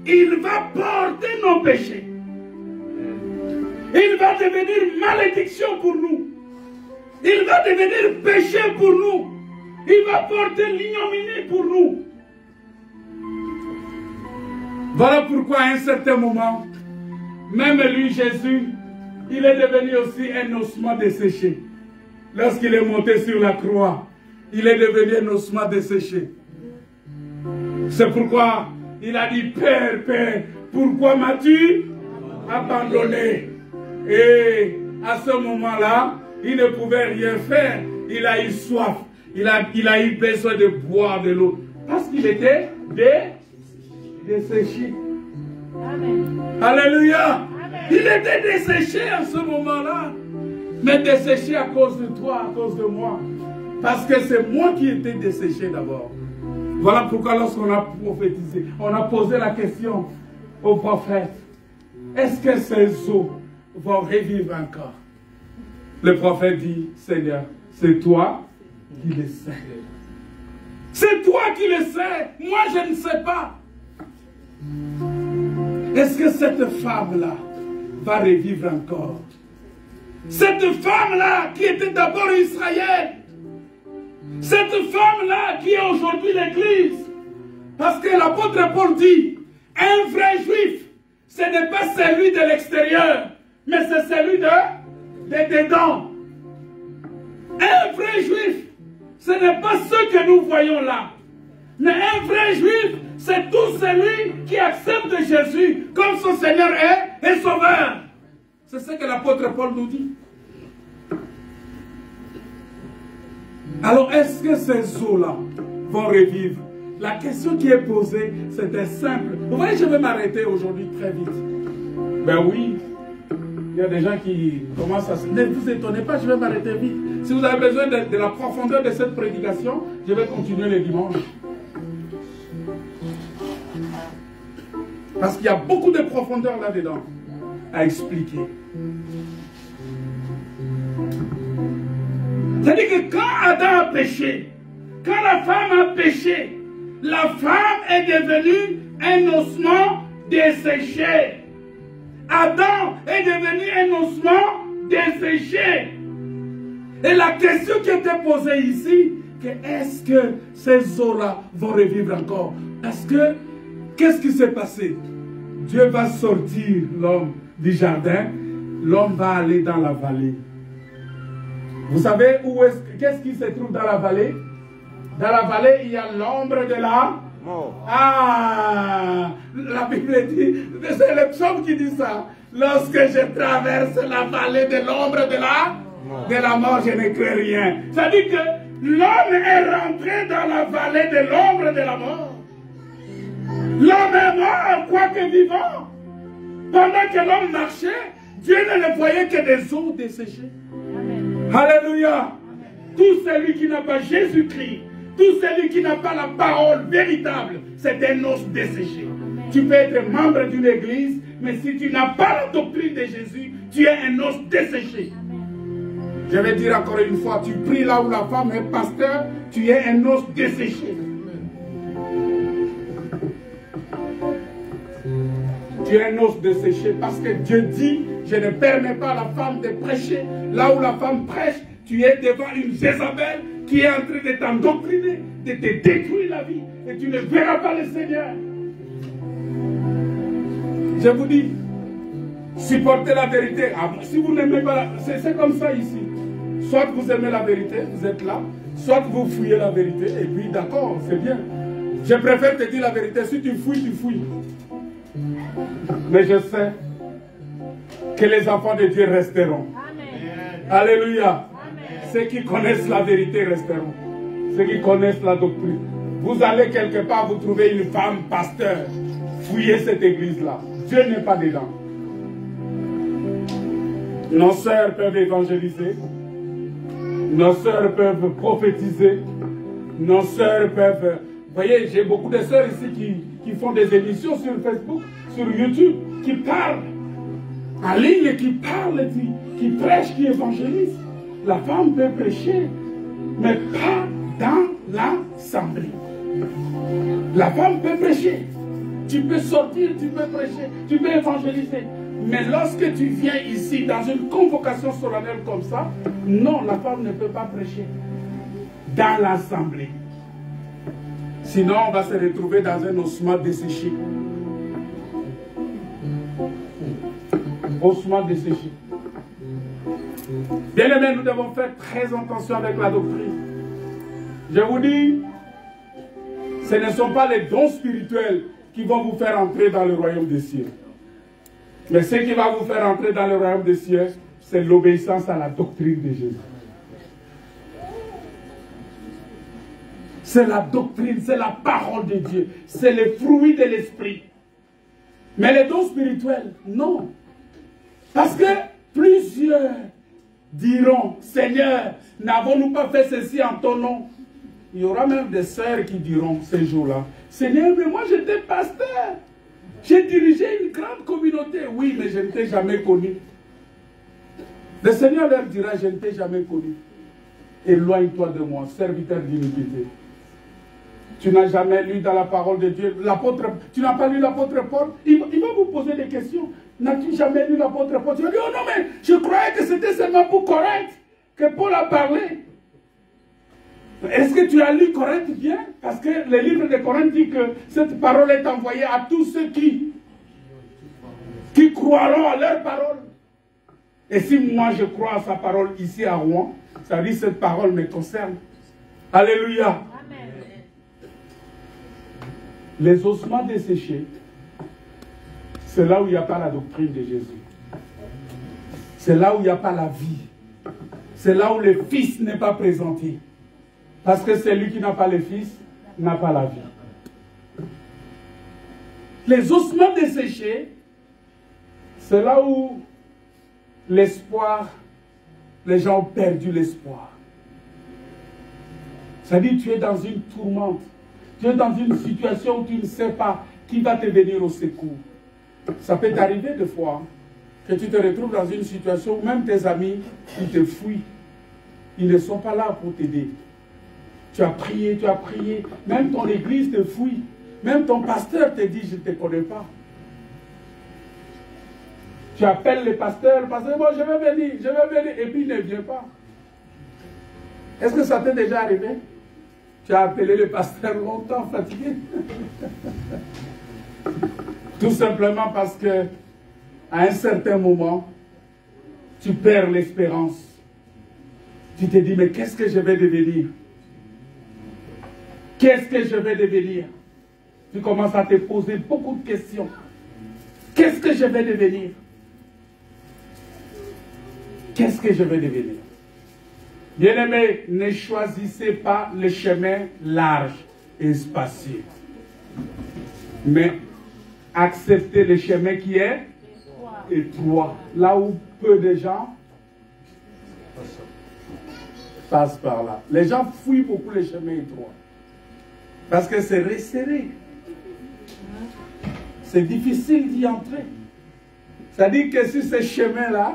[SPEAKER 2] il va porter nos péchés. Il va devenir malédiction pour nous. Il va devenir péché pour nous. Il va porter l'ignominie pour nous. Voilà pourquoi à un certain moment, même lui, Jésus, il est devenu aussi un ossement desséché. Lorsqu'il est monté sur la croix, il est devenu un ossement desséché. C'est pourquoi il a dit, Père, Père, pourquoi m'as-tu abandonné? Et à ce moment-là, il ne pouvait rien faire. Il a eu soif. Il a eu besoin de boire de l'eau. Parce qu'il était desséché. Amen. Alléluia. Amen. Il était desséché à ce moment-là. Mais desséché à cause de toi, à cause de moi. Parce que c'est moi qui étais desséché d'abord. Voilà pourquoi lorsqu'on a prophétisé, on a posé la question au prophète. est-ce que ces eaux vont revivre encore? Le prophète dit, Seigneur, c'est toi qui le sais. C'est toi qui le sais. Moi, je ne sais pas. Est-ce que cette femme-là va revivre encore? Cette femme-là qui était d'abord Israël. Cette femme-là qui est aujourd'hui l'Église. Parce que l'apôtre Paul dit, un vrai juif, ce n'est pas celui de l'extérieur, mais c'est celui de dedans. Un vrai juif, ce n'est pas ce que nous voyons là. Mais un vrai juif, c'est tout celui qui accepte Jésus comme son Seigneur et Sauveur. C'est ce que l'apôtre Paul nous dit. Alors, est-ce que ces eaux-là vont revivre? La question qui est posée, c'était simple. Vous voyez, je vais m'arrêter aujourd'hui très vite. Ben oui, il y a des gens qui commencent à se... Ne vous étonnez pas, je vais m'arrêter vite. Si vous avez besoin de la profondeur de cette prédication, je vais continuer le dimanche. Parce qu'il y a beaucoup de profondeur là-dedans à expliquer. C'est-à-dire que quand Adam a péché, quand la femme a péché, la femme est devenue un ossement desséché. Adam est devenu un ossement desséché. Et la question qui était posée ici, est-ce que ces eaux-là vont revivre encore? Parce que, qu'est-ce qui s'est passé? Dieu va sortir l'homme du jardin, l'homme va aller dans la vallée. Vous savez où est-ce, qu'est-ce qui se trouve dans la vallée? Dans la vallée, il y a l'ombre de la mort. Ah, la Bible dit, c'est le psaume qui dit ça. Lorsque je traverse la vallée de l'ombre de la mort, je ne crains rien. Ça dit que l'homme est rentré dans la vallée de l'ombre de la mort. L'homme est mort, quoique vivant. Pendant que l'homme marchait, Dieu ne le voyait que des eaux desséchées. Alléluia. Tout celui qui n'a pas Jésus-Christ, tout celui qui n'a pas la parole véritable, c'est un os desséché. Tu peux être membre d'une église, mais si tu n'as pas la doctrine de Jésus, tu es un os desséché. Je vais dire encore une fois, tu pries là où la femme est pasteur, tu es un os desséché. Tu es un os desséché parce que Dieu dit, je ne permets pas à la femme de prêcher. Là où la femme prêche, tu es devant une Jézabel qui est en train de t'endoctriner, de te détruire la vie. Et tu ne verras pas le Seigneur. Je vous dis, supportez la vérité. Si vous n'aimez pas, c'est comme ça ici. Soit vous aimez la vérité, vous êtes là. Soit vous fouillez la vérité. Et puis d'accord, c'est bien. Je préfère te dire la vérité. Si tu fouilles, tu fouilles. Mais je sais que les enfants de Dieu resteront. Amen. Alléluia. Amen. Ceux qui connaissent la vérité resteront. Ceux qui connaissent la doctrine. Vous allez quelque part, vous trouvez une femme pasteur. Fouillez cette église-là. Dieu n'est pas dedans. Nos sœurs peuvent évangéliser. Nos sœurs peuvent prophétiser. Nos sœurs peuvent... Vous voyez, j'ai beaucoup de sœurs ici qui font des émissions sur Facebook, sur YouTube, qui parlent en ligne, qui parlent, qui prêchent, qui évangélisent. La femme peut prêcher, mais pas dans l'assemblée. La femme peut prêcher. Tu peux sortir, tu peux prêcher, tu peux évangéliser. Mais lorsque tu viens ici dans une convocation solennelle comme ça, non, la femme ne peut pas prêcher dans l'assemblée. Sinon, on va se retrouver dans un ossement desséché. Ossement desséché. Bien aimé, nous devons faire très attention avec la doctrine. Je vous dis, ce ne sont pas les dons spirituels qui vont vous faire entrer dans le royaume des cieux. Mais ce qui va vous faire entrer dans le royaume des cieux, c'est l'obéissance à la doctrine de Jésus. C'est la doctrine, c'est la parole de Dieu, c'est le fruit de l'esprit. Mais les dons spirituels, non. Parce que plusieurs diront, Seigneur, n'avons-nous pas fait ceci en ton nom? Il y aura même des sœurs qui diront ces jours-là, Seigneur, mais moi j'étais pasteur. J'ai dirigé une grande communauté. Oui, mais je ne t'ai jamais connu. Le Seigneur leur dira, je ne t'ai jamais connu. Éloigne-toi de moi, serviteur d'iniquité. Tu n'as jamais lu dans la parole de Dieu. Tu n'as pas lu l'apôtre Paul. Il va vous poser des questions. N'as-tu jamais lu l'apôtre Paul? Tu vas dire, oh non, mais je croyais que c'était seulement pour Corinthe que Paul a parlé. Est-ce que tu as lu Corinthe bien? Parce que le livre de Corinthe dit que cette parole est envoyée à tous ceux qui croiront à leur parole. Et si moi je crois à sa parole ici à Rouen, ça veut dire que cette parole me concerne. Alléluia. Amen. Les ossements desséchés, c'est là où il n'y a pas la doctrine de Jésus. C'est là où il n'y a pas la vie. C'est là où le Fils n'est pas présenté. Parce que celui qui n'a pas le Fils n'a pas la vie. Les ossements desséchés, c'est là où l'espoir, les gens ont perdu l'espoir. C'est-à-dire, tu es dans une tourmente. Tu es dans une situation où tu ne sais pas qui va te venir au secours. Ça peut t'arriver des fois que tu te retrouves dans une situation où même tes amis, ils te fuient. Ils ne sont pas là pour t'aider. Tu as prié, même ton église te fouille, même ton pasteur te dit, je ne te connais pas. Tu appelles le pasteur, bon, je vais venir, et puis il ne vient pas. Est-ce que ça t'est déjà arrivé? Tu as appelé le pasteur longtemps, fatigué. Tout simplement parce que, à un certain moment, tu perds l'espérance. Tu te dis, mais qu'est-ce que je vais devenir? Qu'est-ce que je vais devenir? Tu commences à te poser beaucoup de questions. Qu'est-ce que je vais devenir? Qu'est-ce que je vais devenir? Bien-aimés, ne choisissez pas le chemin large et spacieux. Mais acceptez le chemin qui est étroit. Là où peu de gens passent par là. Les gens fuient beaucoup les chemins étroits. Parce que c'est resserré. C'est difficile d'y entrer. C'est-à-dire que sur ce chemin-là,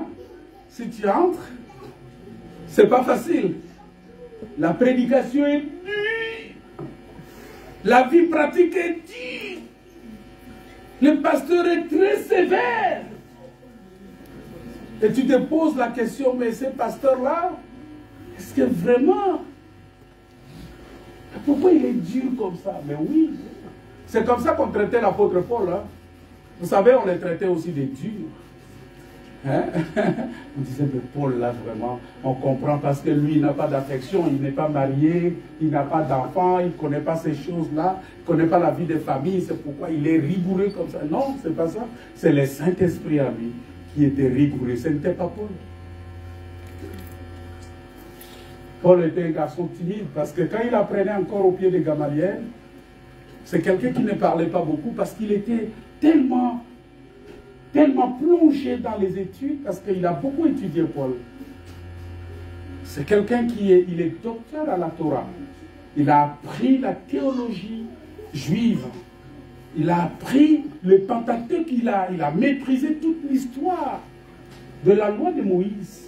[SPEAKER 2] si tu entres, c'est pas facile. La prédication est dure. La vie pratique est dure. Le pasteur est très sévère. Et tu te poses la question, mais ce pasteur-là, est-ce que vraiment... Pourquoi il est dur comme ça? Mais oui, c'est comme ça qu'on traitait l'apôtre Paul. Hein? Vous savez, on les traitait aussi des durs. Hein? On disait, mais Paul, là, vraiment, on comprend parce que lui, il n'a pas d'affection, il n'est pas marié, il n'a pas d'enfant, il ne connaît pas ces choses-là, il ne connaît pas la vie de famille, c'est pourquoi il est rigoureux comme ça. Non, c'est pas ça. C'est le Saint-Esprit à lui qui était rigoureux. Ce n'était pas Paul. Paul était un garçon timide parce que quand il apprenait encore au pied de Gamaliel, c'est quelqu'un qui ne parlait pas beaucoup parce qu'il était tellement plongé dans les études parce qu'il a beaucoup étudié Paul. C'est quelqu'un qui est docteur à la Torah. Il a appris la théologie juive. Il a appris le Pentateuque. Il a maîtrisé toute l'histoire de la loi de Moïse.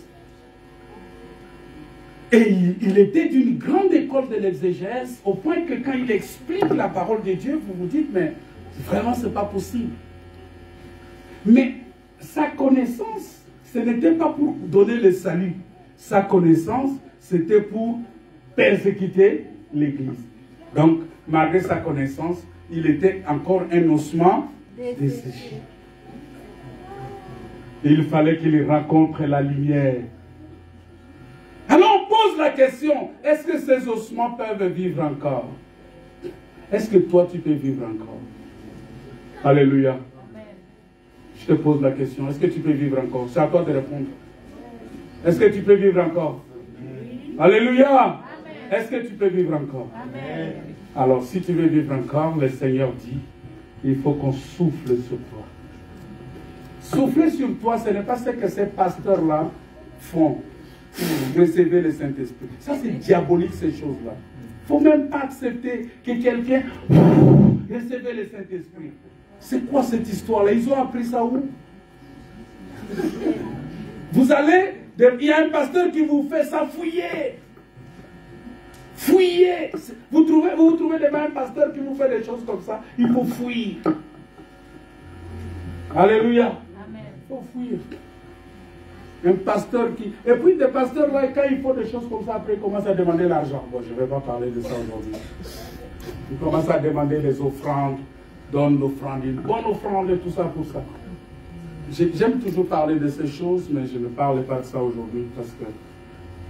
[SPEAKER 2] Et il était d'une grande école de l'exégèse, au point que quand il explique la parole de Dieu, vous vous dites, mais vraiment, ce n'est pas possible. Mais sa connaissance, ce n'était pas pour donner le salut. Sa connaissance, c'était pour persécuter l'Église. Donc, malgré sa connaissance, il était encore un ossement desséché. Il fallait qu'il rencontre la lumière. Alors on pose la question, est-ce que ces ossements peuvent vivre encore? Est-ce que toi tu peux vivre encore? Alléluia. Amen. Je te pose la question, est-ce que tu peux vivre encore? C'est à toi de répondre. Est-ce que tu peux vivre encore? Oui. Alléluia. Est-ce que tu peux vivre encore? Amen. Alors si tu veux vivre encore, le Seigneur dit, il faut qu'on souffle sur toi. Souffler sur toi, ce n'est pas ce que ces pasteurs-là font. Recevez le Saint-Esprit. Ça, c'est diabolique, ces choses-là. Il ne faut même pas accepter que quelqu'un recevez le Saint-Esprit. C'est quoi cette histoire-là? Ils ont appris ça où? Vous allez, il y a un pasteur qui vous fait ça fouiller. Fouiller. Vous vous trouvez devant un pasteur qui vous fait des choses comme ça, il faut fouiller. Alléluia.
[SPEAKER 3] Amen.
[SPEAKER 2] Il faut fouiller. Un pasteur qui... Et puis des pasteurs là, quand ils font des choses comme ça, après ils commencent à demander l'argent. Bon, je ne vais pas parler de ça aujourd'hui. Ils commencent à demander les offrandes, donne l'offrande, une bonne offrande et tout ça pour ça. J'aime toujours parler de ces choses, mais je ne parle pas de ça aujourd'hui parce que...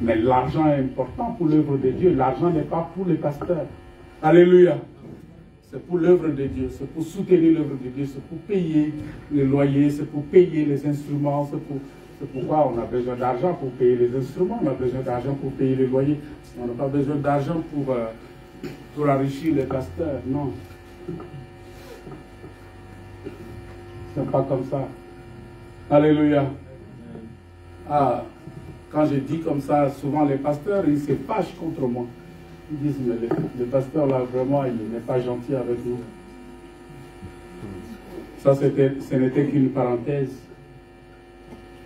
[SPEAKER 2] Mais l'argent est important pour l'œuvre de Dieu. L'argent n'est pas pour les pasteurs. Alléluia. C'est pour l'œuvre de Dieu. C'est pour soutenir l'œuvre de Dieu. C'est pour payer les loyers. C'est pour payer les instruments. C'est pourquoi on a besoin d'argent pour payer les instruments. On a besoin d'argent pour payer les loyers. On n'a pas besoin d'argent pour enrichir les pasteurs. Non. C'est pas comme ça. Alléluia. Ah, quand je dis comme ça, souvent les pasteurs, ils se fâchent contre moi. Ils disent, mais le pasteur là, vraiment, il n'est pas gentil avec nous. Ça, ce n'était qu'une parenthèse.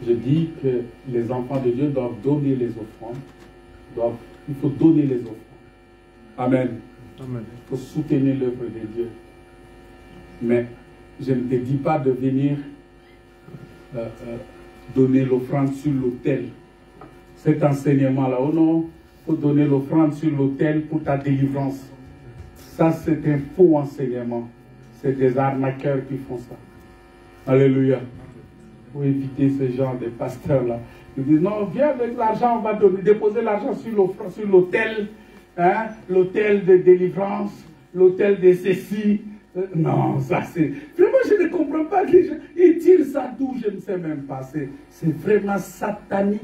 [SPEAKER 2] Je dis que les enfants de Dieu doivent donner les offrandes. Il faut donner les offrandes. Amen.
[SPEAKER 4] Amen.
[SPEAKER 2] Il faut soutenir l'œuvre de Dieu. Mais je ne te dis pas de venir donner l'offrande sur l'autel. Cet enseignement-là, oh non, il faut donner l'offrande sur l'autel pour ta délivrance. Ça, c'est un faux enseignement. C'est des arnaqueurs qui font ça. Alléluia. Il faut éviter ce genre de pasteurs-là. Ils disent, non, viens avec l'argent, on va déposer l'argent sur l'autel. Hein, l'autel de délivrance, l'autel de ceci. Non, ça c'est... Vraiment, je ne comprends pas que ils tirent ça d'où, je ne sais même pas. C'est vraiment satanique.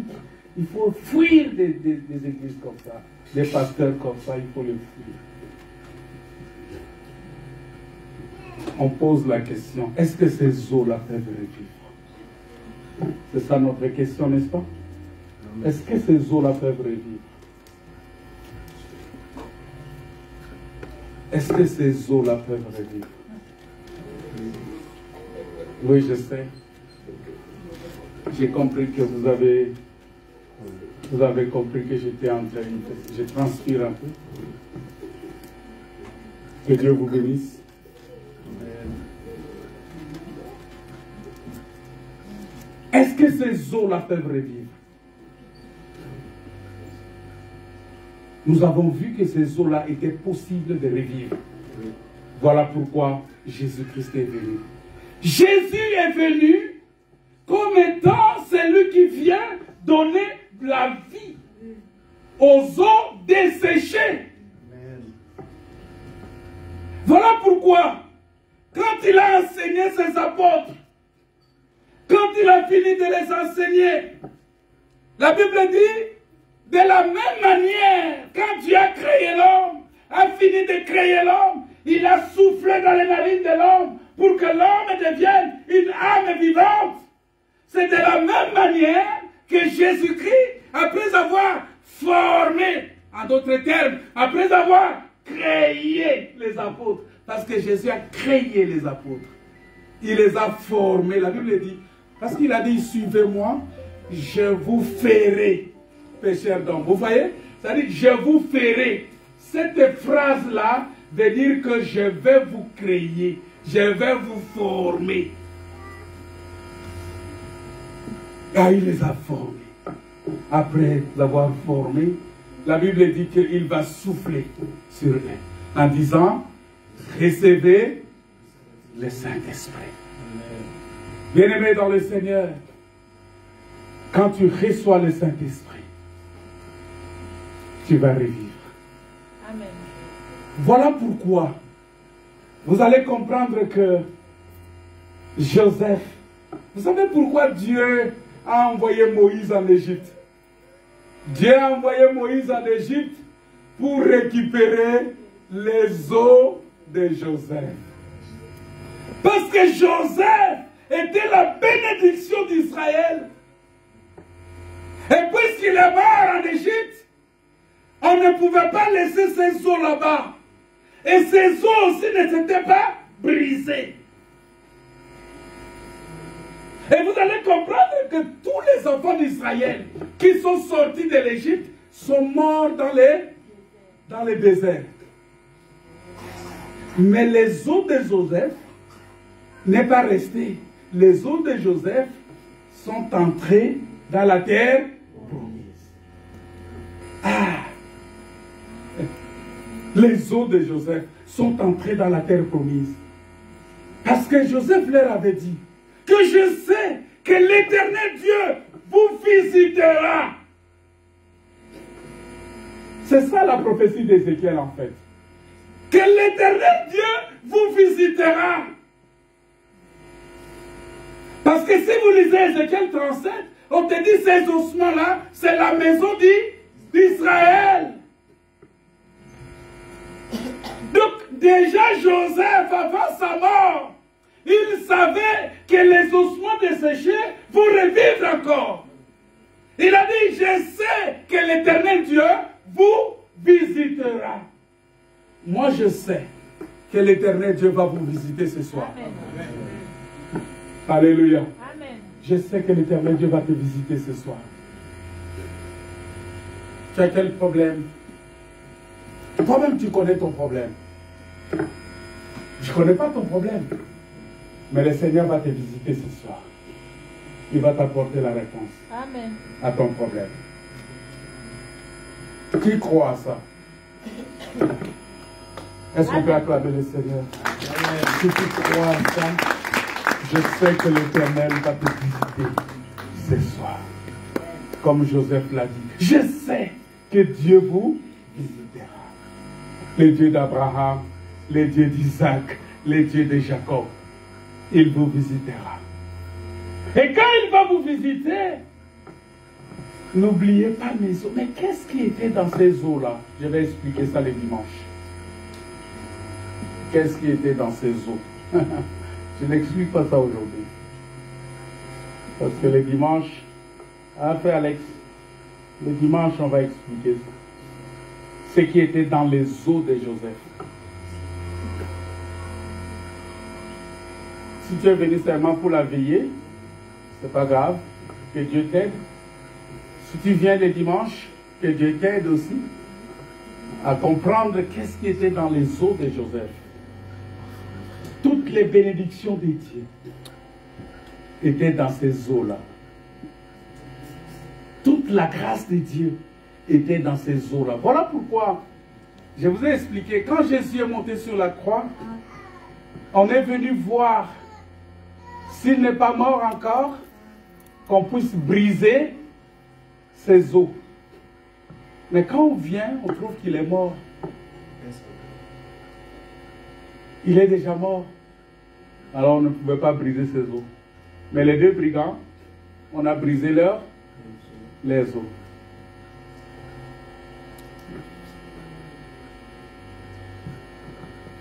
[SPEAKER 2] Il faut fuir des églises comme ça, des pasteurs comme ça, il faut les fuir. On pose la question, est-ce que ces eaux-là peuvent revivre? C'est ça notre question, n'est-ce pas? Est-ce que ces eaux-là peuvent revivre? Est-ce que ces eaux-là peuvent revivre? Oui, je sais. J'ai compris que vous avez compris que j'étais en train de... Je transpire un peu. Que Dieu vous bénisse. Est-ce que ces eaux-là peuvent revivre? Nous avons vu que ces eaux-là étaient possibles de revivre. Voilà pourquoi Jésus-Christ est venu. Jésus est venu comme étant celui qui vient donner la vie aux eaux desséchées. Voilà pourquoi, quand il a enseigné ses apôtres, quand il a fini de les enseigner, la Bible dit, de la même manière, quand Dieu a créé l'homme, a fini de créer l'homme, il a soufflé dans les narines de l'homme pour que l'homme devienne une âme vivante. C'est de la même manière que Jésus-Christ, après avoir formé, en d'autres termes, après avoir créé les apôtres, parce que Jésus a créé les apôtres, il les a formés, la Bible dit, parce qu'il a dit, suivez-moi, je vous ferai pécheurs d'hommes. Vous voyez? C'est-à-dire, je vous ferai. Cette phrase-là veut dire que je vais vous créer, je vais vous former. Ah, il les a formés. Après les avoir formés, la Bible dit qu'il va souffler sur eux en disant, recevez le Saint-Esprit. Bien-aimé dans le Seigneur, quand tu reçois le Saint-Esprit, tu vas revivre.
[SPEAKER 3] Amen.
[SPEAKER 2] Voilà pourquoi vous allez comprendre que Joseph, vous savez pourquoi Dieu a envoyé Moïse en Égypte? Dieu a envoyé Moïse en Égypte pour récupérer les eaux de Joseph. Parce que Joseph était la bénédiction d'Israël. Et puisqu'il est mort en Égypte, on ne pouvait pas laisser ces eaux là-bas. Et ces eaux aussi ne s'étaient pas brisées. Et vous allez comprendre que tous les enfants d'Israël qui sont sortis de l'Égypte sont morts dans les déserts. Mais les os de Joseph n'est pas resté. Les os de Joseph sont entrés dans la terre promise. Ah! Les os de Joseph sont entrés dans la terre promise. Parce que Joseph leur avait dit que je sais que l'Éternel Dieu vous visitera. C'est ça la prophétie d'Ézéchiel en fait. Que l'Éternel Dieu vous visitera. Parce que si vous lisez Ézéchiel 37, on te dit ces ossements-là, c'est la maison d'Israël. Donc déjà Joseph, avant sa mort, il savait que les ossements desséchés vont revivre encore. Il a dit, je sais que l'Éternel Dieu vous visitera. Moi je sais que l'Éternel Dieu va vous visiter ce soir. Amen. Alléluia. Amen. Je sais que l'Éternel Dieu va te visiter ce soir. Tu as quel problème? Toi-même tu connais ton problème. Je ne connais pas ton problème. Mais le Seigneur va te visiter ce soir. Il va t'apporter la réponse. Amen. À ton problème. Qui croit à ça? Est-ce qu'on peut acclamer le Seigneur? Amen. Si tu crois à ça, je sais que l'Éternel va te visiter ce soir. Comme Joseph l'a dit. Je sais que Dieu vous visitera. Le Dieu d'Abraham, le Dieu d'Isaac, le Dieu de Jacob. Il vous visitera. Et quand il va vous visiter, n'oubliez pas mes os. Mais qu'est-ce qui était dans ces os-là? Je vais expliquer ça le dimanche. Qu'est-ce qui était dans ces os? Je n'explique pas ça aujourd'hui. Parce que le dimanche, frère Alex, le dimanche on va expliquer ça. Ce qui était dans les os de Joseph. Si tu es venu seulement pour la veiller, c'est pas grave, que Dieu t'aide. Si tu viens le dimanche, que Dieu t'aide aussi à comprendre qu'est-ce qui était dans les os de Joseph. Toutes les bénédictions de Dieu étaient dans ces os-là. Toute la grâce de Dieu était dans ces eaux-là. Voilà pourquoi je vous ai expliqué, quand Jésus est monté sur la croix, on est venu voir s'il n'est pas mort encore, qu'on puisse briser ses os. Mais quand on vient, on trouve qu'il est mort. Il est déjà mort. Alors on ne pouvait pas briser ses os. Mais les deux brigands, on a brisé les os.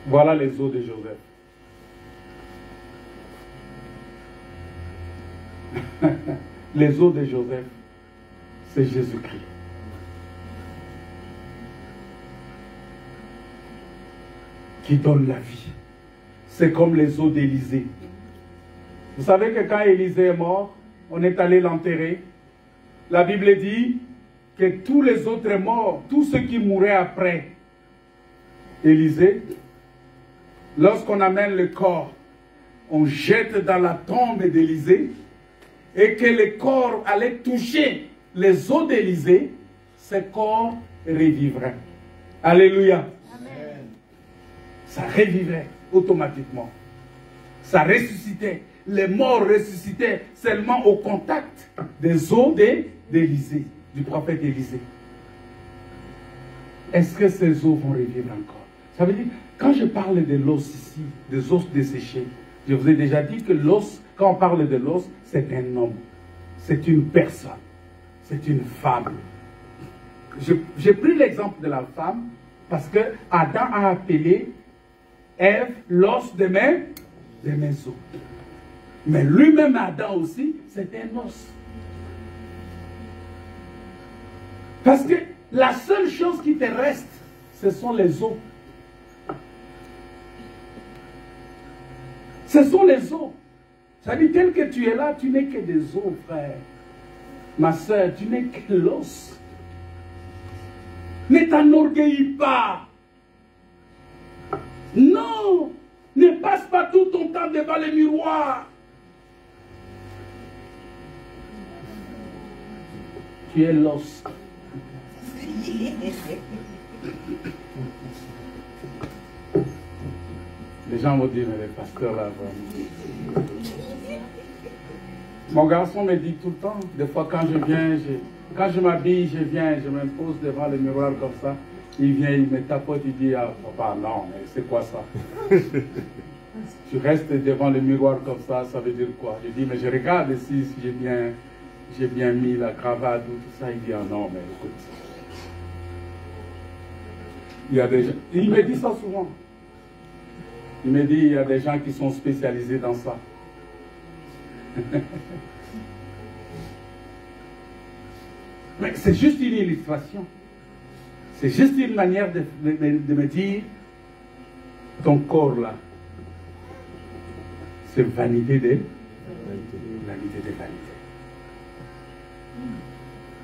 [SPEAKER 2] Voilà les os de Joseph. Les os de Joseph, c'est Jésus-Christ. Qui donne la vie. C'est comme les os d'Élisée. Vous savez que quand Élisée est mort, on est allé l'enterrer. La Bible dit que tous les autres morts, tous ceux qui mouraient après Élisée, lorsqu'on amène le corps, on jette dans la tombe d'Élisée, et que le corps allait toucher les os d'Élisée, ce corps revivrait. Alléluia. Amen. Ça revivrait automatiquement. Ça ressuscitait. Les morts ressuscitaient seulement au contact des os d'Élisée, du prophète Élisée. Est-ce que ces os vont revivre encore? Ça veut dire, quand je parle de l'os ici, des os desséchés, je vous ai déjà dit que l'os, quand on parle de l'os, c'est un homme, c'est une personne, c'est une femme. J'ai pris l'exemple de la femme parce que Adam a appelé Ève l'os de mes os. Mais lui-même, Adam aussi, c'est un os. Parce que la seule chose qui te reste, ce sont les os. Ce sont les os. Ça dit, tel que tu es là, tu n'es que des os, frère. Ma soeur, tu n'es que l'os. Ne t'enorgueillis pas. Non, ne passe pas tout ton temps devant le miroir. Tu es l'os. Les gens vont dire, mais le pasteur là, vraiment. Mon garçon me dit tout le temps, des fois quand je viens, quand je m'habille, je viens, je me pose devant le miroir comme ça. Il vient, il me tapote, il dit, ah papa, non, mais c'est quoi ça? Tu restes devant le miroir comme ça veut dire quoi? Je dis, mais je regarde si j'ai bien mis la cravate ou tout ça. Il dit, ah non, mais écoute. Il me dit ça souvent. Il me dit, il y a des gens qui sont spécialisés dans ça. Mais c'est juste une illustration. C'est juste une manière de me dire, ton corps là, c'est vanité de vanité.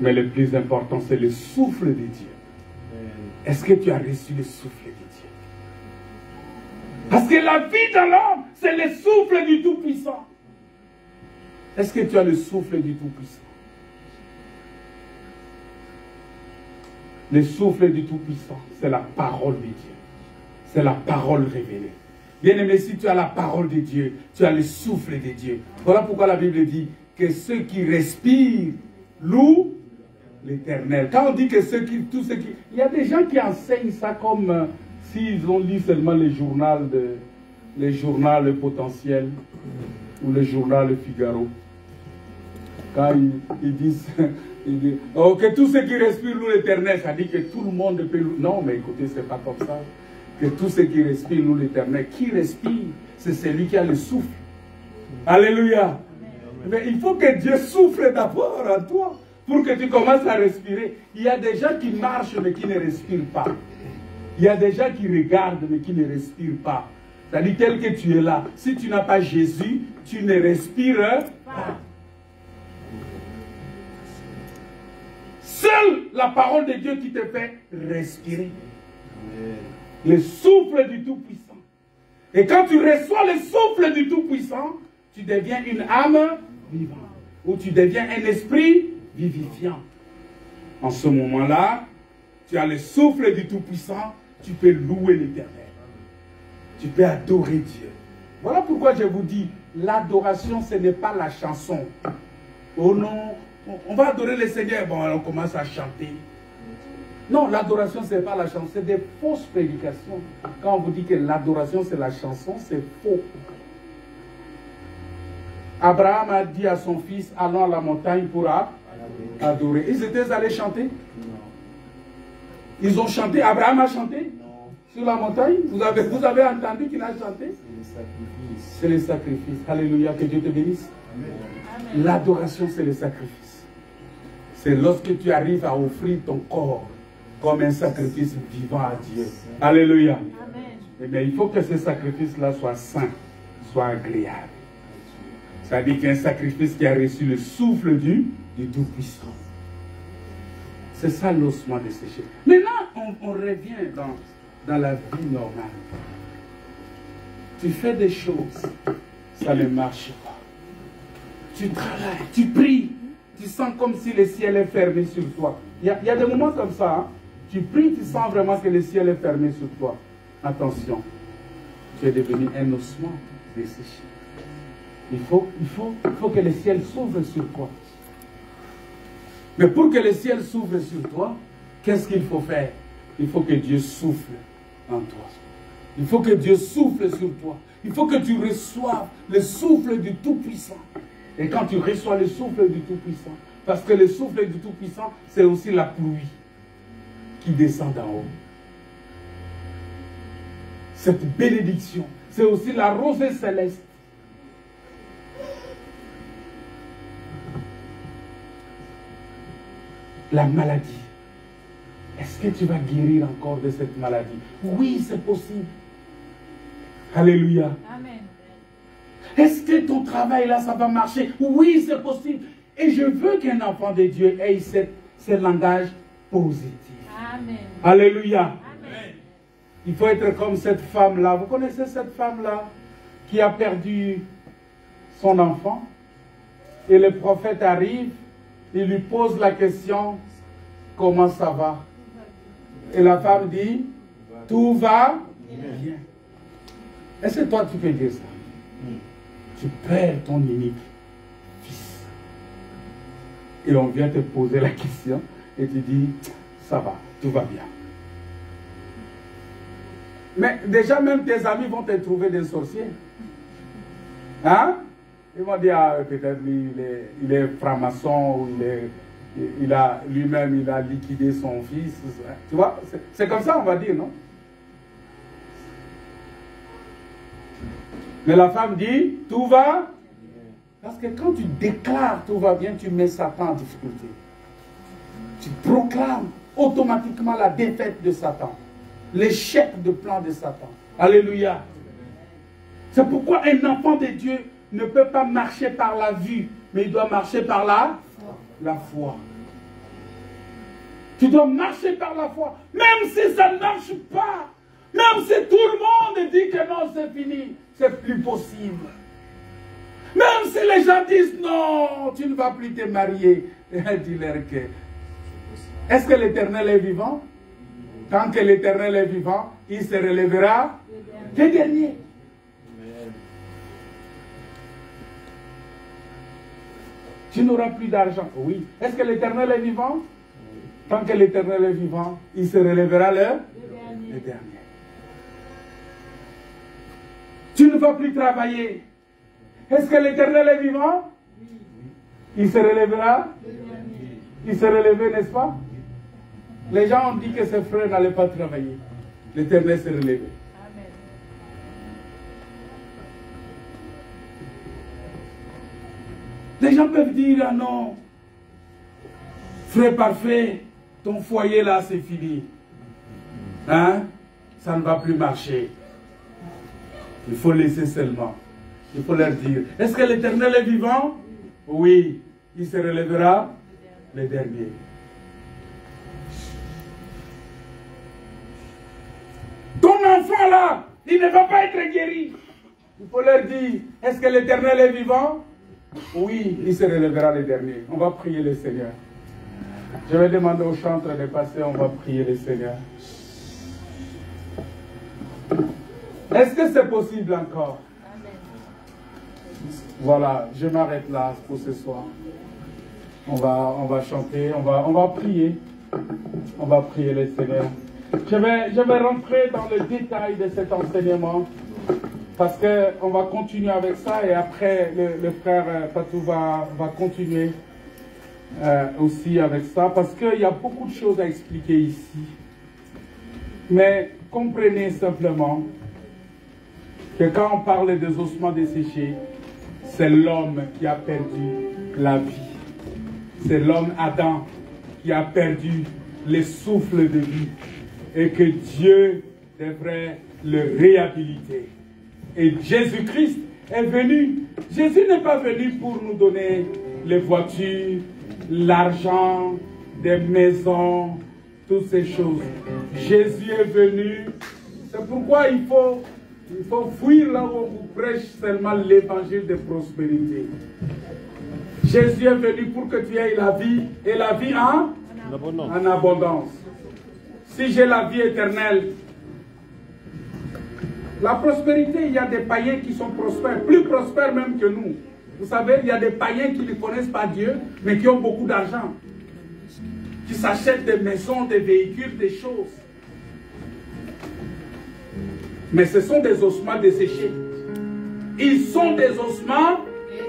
[SPEAKER 2] Mais le plus important, c'est le souffle de Dieu. Est-ce que tu as reçu le souffle de Dieu? Parce que la vie dans l'homme, c'est le souffle du Tout-Puissant. Est-ce que tu as le souffle du Tout-Puissant? Le souffle du Tout-Puissant, c'est la parole de Dieu. C'est la parole révélée. Bien-aimé, si tu as la parole de Dieu, tu as le souffle de Dieu. Voilà pourquoi la Bible dit que ceux qui respirent louent l'Éternel. Quand on dit que tous ceux qui... Il y a des gens qui enseignent ça comme s'ils ont lu seulement le journal Le Potentiel ou le journal Le Figaro. Quand ils disent... Oh, que tous ceux qui respirent louent l'Éternel, ça dit que tout le monde peut louer. Non, mais écoutez, c'est pas comme ça. Que tous ceux qui respirent louent l'Éternel. Qui respire, c'est celui qui a le souffle. Alléluia. Mais il faut que Dieu souffle d'abord en toi pour que tu commences à respirer. Il y a des gens qui marchent mais qui ne respirent pas. Il y a des gens qui regardent mais qui ne respirent pas. C'est-à-dire tel que tu es là. Si tu n'as pas Jésus, tu ne respires pas. Seule la parole de Dieu qui te fait respirer. Le souffle du Tout-Puissant. Et quand tu reçois le souffle du Tout-Puissant, tu deviens une âme vivante. Ou tu deviens un esprit vivifiant. En ce moment-là, tu as le souffle du Tout-Puissant, tu peux louer l'Éternel. Tu peux adorer Dieu. Voilà pourquoi je vous dis, l'adoration, ce n'est pas la chanson. Oh non, on va adorer le Seigneur. Bon, on commence à chanter. Non, l'adoration, ce n'est pas la chanson, c'est des fausses prédications. Quand on vous dit que l'adoration, c'est la chanson, c'est faux. Abraham a dit à son fils, allons à la montagne pour adorer. Ils étaient allés chanter? Ils ont chanté, Abraham a chanté? Sur la montagne? Vous avez entendu qu'il a chanté? C'est le sacrifice. Alléluia, que Dieu te bénisse. L'adoration, c'est le sacrifice. C'est lorsque tu arrives à offrir ton corps comme un sacrifice vivant à Dieu. Alléluia. Eh bien, il faut que ce sacrifice-là soit saint, soit agréable. C'est-à-dire qu'un sacrifice qui a reçu le souffle du Tout-Puissant. C'est ça l'ossement de ces choses. Maintenant, on revient dans la vie normale. Tu fais des choses, ça ne marche pas. Tu travailles, tu pries, tu sens comme si le ciel est fermé sur toi. Il y a des moments comme ça, hein? Tu pries, tu sens vraiment que le ciel est fermé sur toi. Attention, tu es devenu un ossement desséché. Il faut que le ciel s'ouvre sur toi. Mais pour que le ciel s'ouvre sur toi, qu'est-ce qu'il faut faire? Il faut que Dieu souffle en toi. Il faut que Dieu souffle sur toi. Il faut que tu reçoives le souffle du Tout-Puissant. Et quand tu reçois le souffle du Tout-Puissant, parce que le souffle du Tout-Puissant, c'est aussi la pluie qui descend d'en haut. Cette bénédiction, c'est aussi la rosée céleste. La maladie. Est-ce que tu vas guérir encore de cette maladie? Oui, c'est possible. Alléluia.
[SPEAKER 4] Amen.
[SPEAKER 2] Est-ce que ton travail là, ça va marcher? Oui, c'est possible. Et je veux qu'un enfant de Dieu ait ce langage positif.
[SPEAKER 4] Amen.
[SPEAKER 2] Alléluia.
[SPEAKER 4] Amen.
[SPEAKER 2] Il faut être comme cette femme-là. Vous connaissez cette femme-là qui a perdu son enfant? Et le prophète arrive, il lui pose la question, comment ça va? Et la femme dit, tout va bien. Est-ce que toi tu peux dire ça? Tu perds ton unique fils. Et on vient te poser la question et tu dis, ça va, tout va bien. Mais déjà même tes amis vont te trouver des sorciers. Hein? Ils vont dire, ah, peut-être lui, il est franc-maçon, ou lui-même il a liquidé son fils. Tu vois, c'est comme ça on va dire, non? Mais la femme dit, tout va. Parce que quand tu déclares tout va bien, tu mets Satan en difficulté. Tu proclames automatiquement la défaite de Satan. L'échec de plan de Satan. Alléluia. C'est pourquoi un enfant de Dieu ne peut pas marcher par la vue, mais il doit marcher par la foi. Tu dois marcher par la foi. Même si ça ne marche pas. Même si tout le monde dit que non, c'est fini. C'est plus possible. Même si les gens disent non, tu ne vas plus te marier. Dis-leur que. Est-ce que l'Éternel est vivant? Tant que l'Éternel est vivant, il se relèvera des derniers. Tu n'auras plus d'argent. Oui. Est-ce que l'Éternel est vivant? Tant que l'Éternel est vivant, il se relèvera les derniers. Tu ne vas plus travailler. Est-ce que l'Éternel est vivant? Il se relèvera? Il se relèvera, n'est-ce pas? Les gens ont dit que ses frères n'allaient pas travailler. L'Éternel s'est relevé.
[SPEAKER 4] Amen.
[SPEAKER 2] Les gens peuvent dire, ah non, frère parfait, ton foyer là c'est fini. Hein? Ça ne va plus marcher. Il faut laisser seulement. Il faut leur dire, est-ce que l'Éternel est vivant? Oui, il se relèvera les derniers. Ton enfant là, il ne va pas être guéri. Il faut leur dire, est-ce que l'Éternel est vivant? Oui, il se relèvera les derniers. On va prier le Seigneur. Je vais demander au chantre de passer, on va prier le Seigneur. Est-ce que c'est possible encore? Voilà, je m'arrête là pour ce soir. On va chanter, on va prier. On va prier le Seigneur. Je vais rentrer dans le détail de cet enseignement parce qu'on va continuer avec ça et après le frère Patou va continuer aussi avec ça parce qu'il y a beaucoup de choses à expliquer ici. Mais comprenez simplement que quand on parle des ossements desséchés, c'est l'homme qui a perdu la vie. C'est l'homme Adam qui a perdu le souffle de vie et que Dieu devrait le réhabiliter. Et Jésus-Christ est venu. Jésus n'est pas venu pour nous donner les voitures, l'argent, des maisons, toutes ces choses. Jésus est venu. C'est pourquoi il faut fuir là où on vous prêche seulement l'évangile de prospérité. Jésus est venu pour que tu aies la vie et la vie en abondance. Si j'ai la vie éternelle, la prospérité, il y a des païens qui sont prospères, plus prospères même que nous. Vous savez, il y a des païens qui ne connaissent pas Dieu, mais qui ont beaucoup d'argent, qui s'achètent des maisons, des véhicules, des choses. Mais ce sont des ossements desséchés. Ils sont des ossements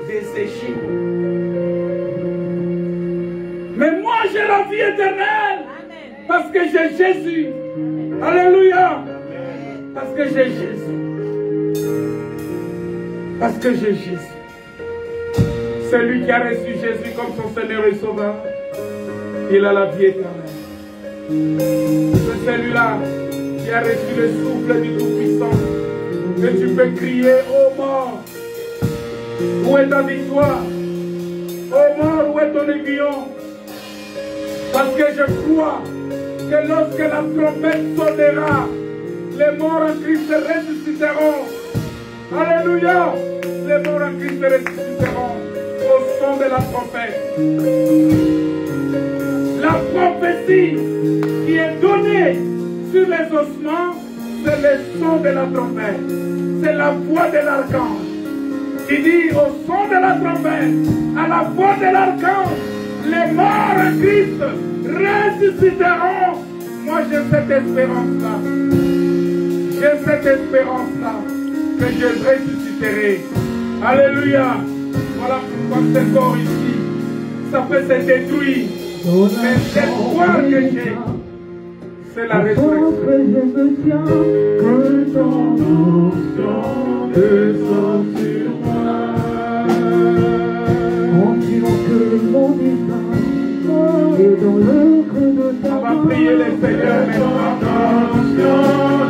[SPEAKER 2] desséchés. Mais moi, j'ai la vie éternelle. Parce que j'ai Jésus. Alléluia. Parce que j'ai Jésus. Parce que j'ai Jésus. Celui qui a reçu Jésus comme son Seigneur et Sauveur, il a la vie éternelle. C'est celui-là qui a reçu le souffle du Tout-Puissant. Et tu peux crier, ô mort, Où est ta victoire? Ô mort, où est ton aiguillon? Parce que je crois que lorsque la trompette sonnera, les morts en Christ ressusciteront. Alléluia! Les morts en Christ ressusciteront au son de la trompette. La prophétie qui est donnée sur les ossements, c'est le son de la trompette. C'est la voix de l'archange. Il dit au son de la trompette, à la voix de l'archange, les morts en Christ ressusciteront. Moi j'ai cette espérance-là. J'ai cette espérance-là que je ressusciterai. Alléluia. Voilà pourquoi ce corps ici, ça peut se détruire. Mais l'espoir que j'ai, c'est la résurrection.
[SPEAKER 3] Je me tiens que ton onction descend sur moi. Continuons que le monde est et dans le creux de ta main.
[SPEAKER 2] On va prier le Seigneur maintenant.
[SPEAKER 3] Ton onction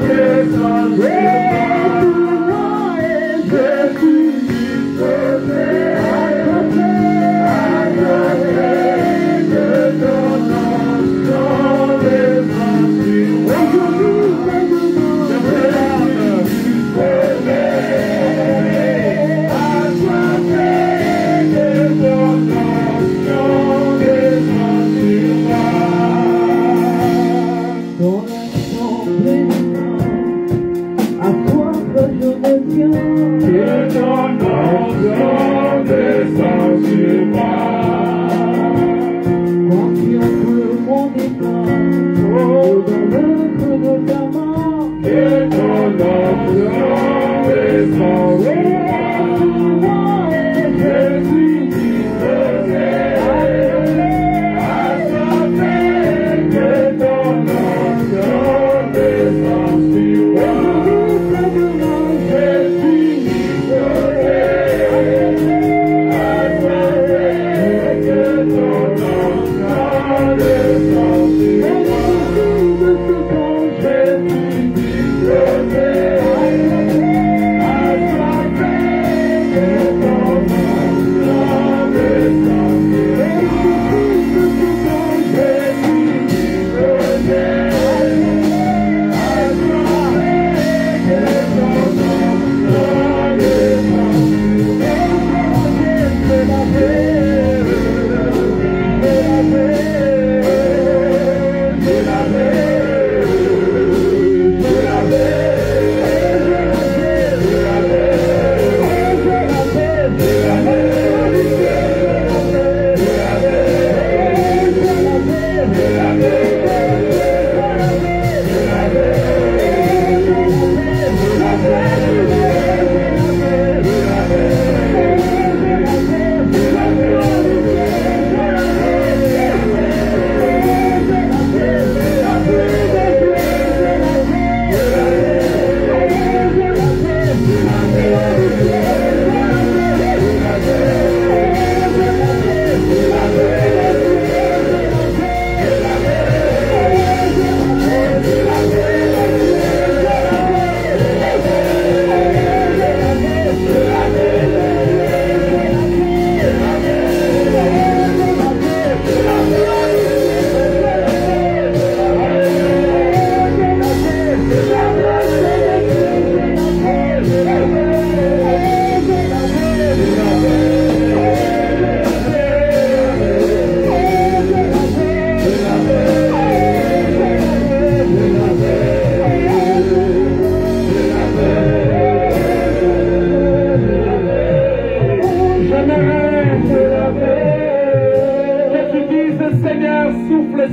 [SPEAKER 3] descend sur moi. Et je suis disposé à côté de ton onction descend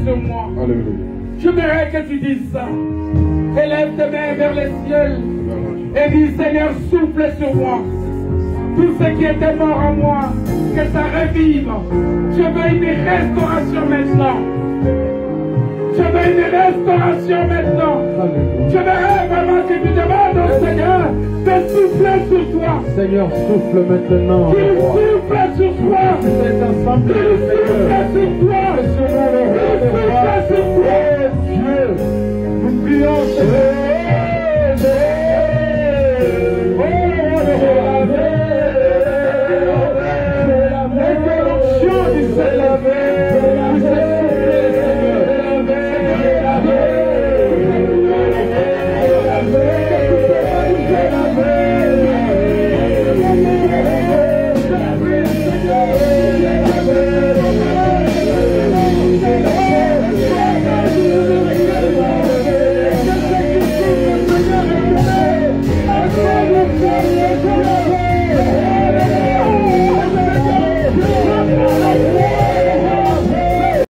[SPEAKER 3] sur moi.
[SPEAKER 2] J'aimerais que tu dises ça. Élève tes mains vers le ciel et dis, Seigneur, souffle sur moi. Tout ce qui était mort en moi, que ça revive. Je veux une restauration maintenant. Je veux une restauration maintenant. Je veux vraiment que tu demandes au Seigneur de souffler sur toi.
[SPEAKER 1] Seigneur, souffle maintenant.
[SPEAKER 2] Qu'il souffle sur toi.
[SPEAKER 1] Cet ensemble,
[SPEAKER 2] Qu'il souffle sur toi. Qu'il souffle sur toi.
[SPEAKER 1] Dieu, nous prions, Seigneur.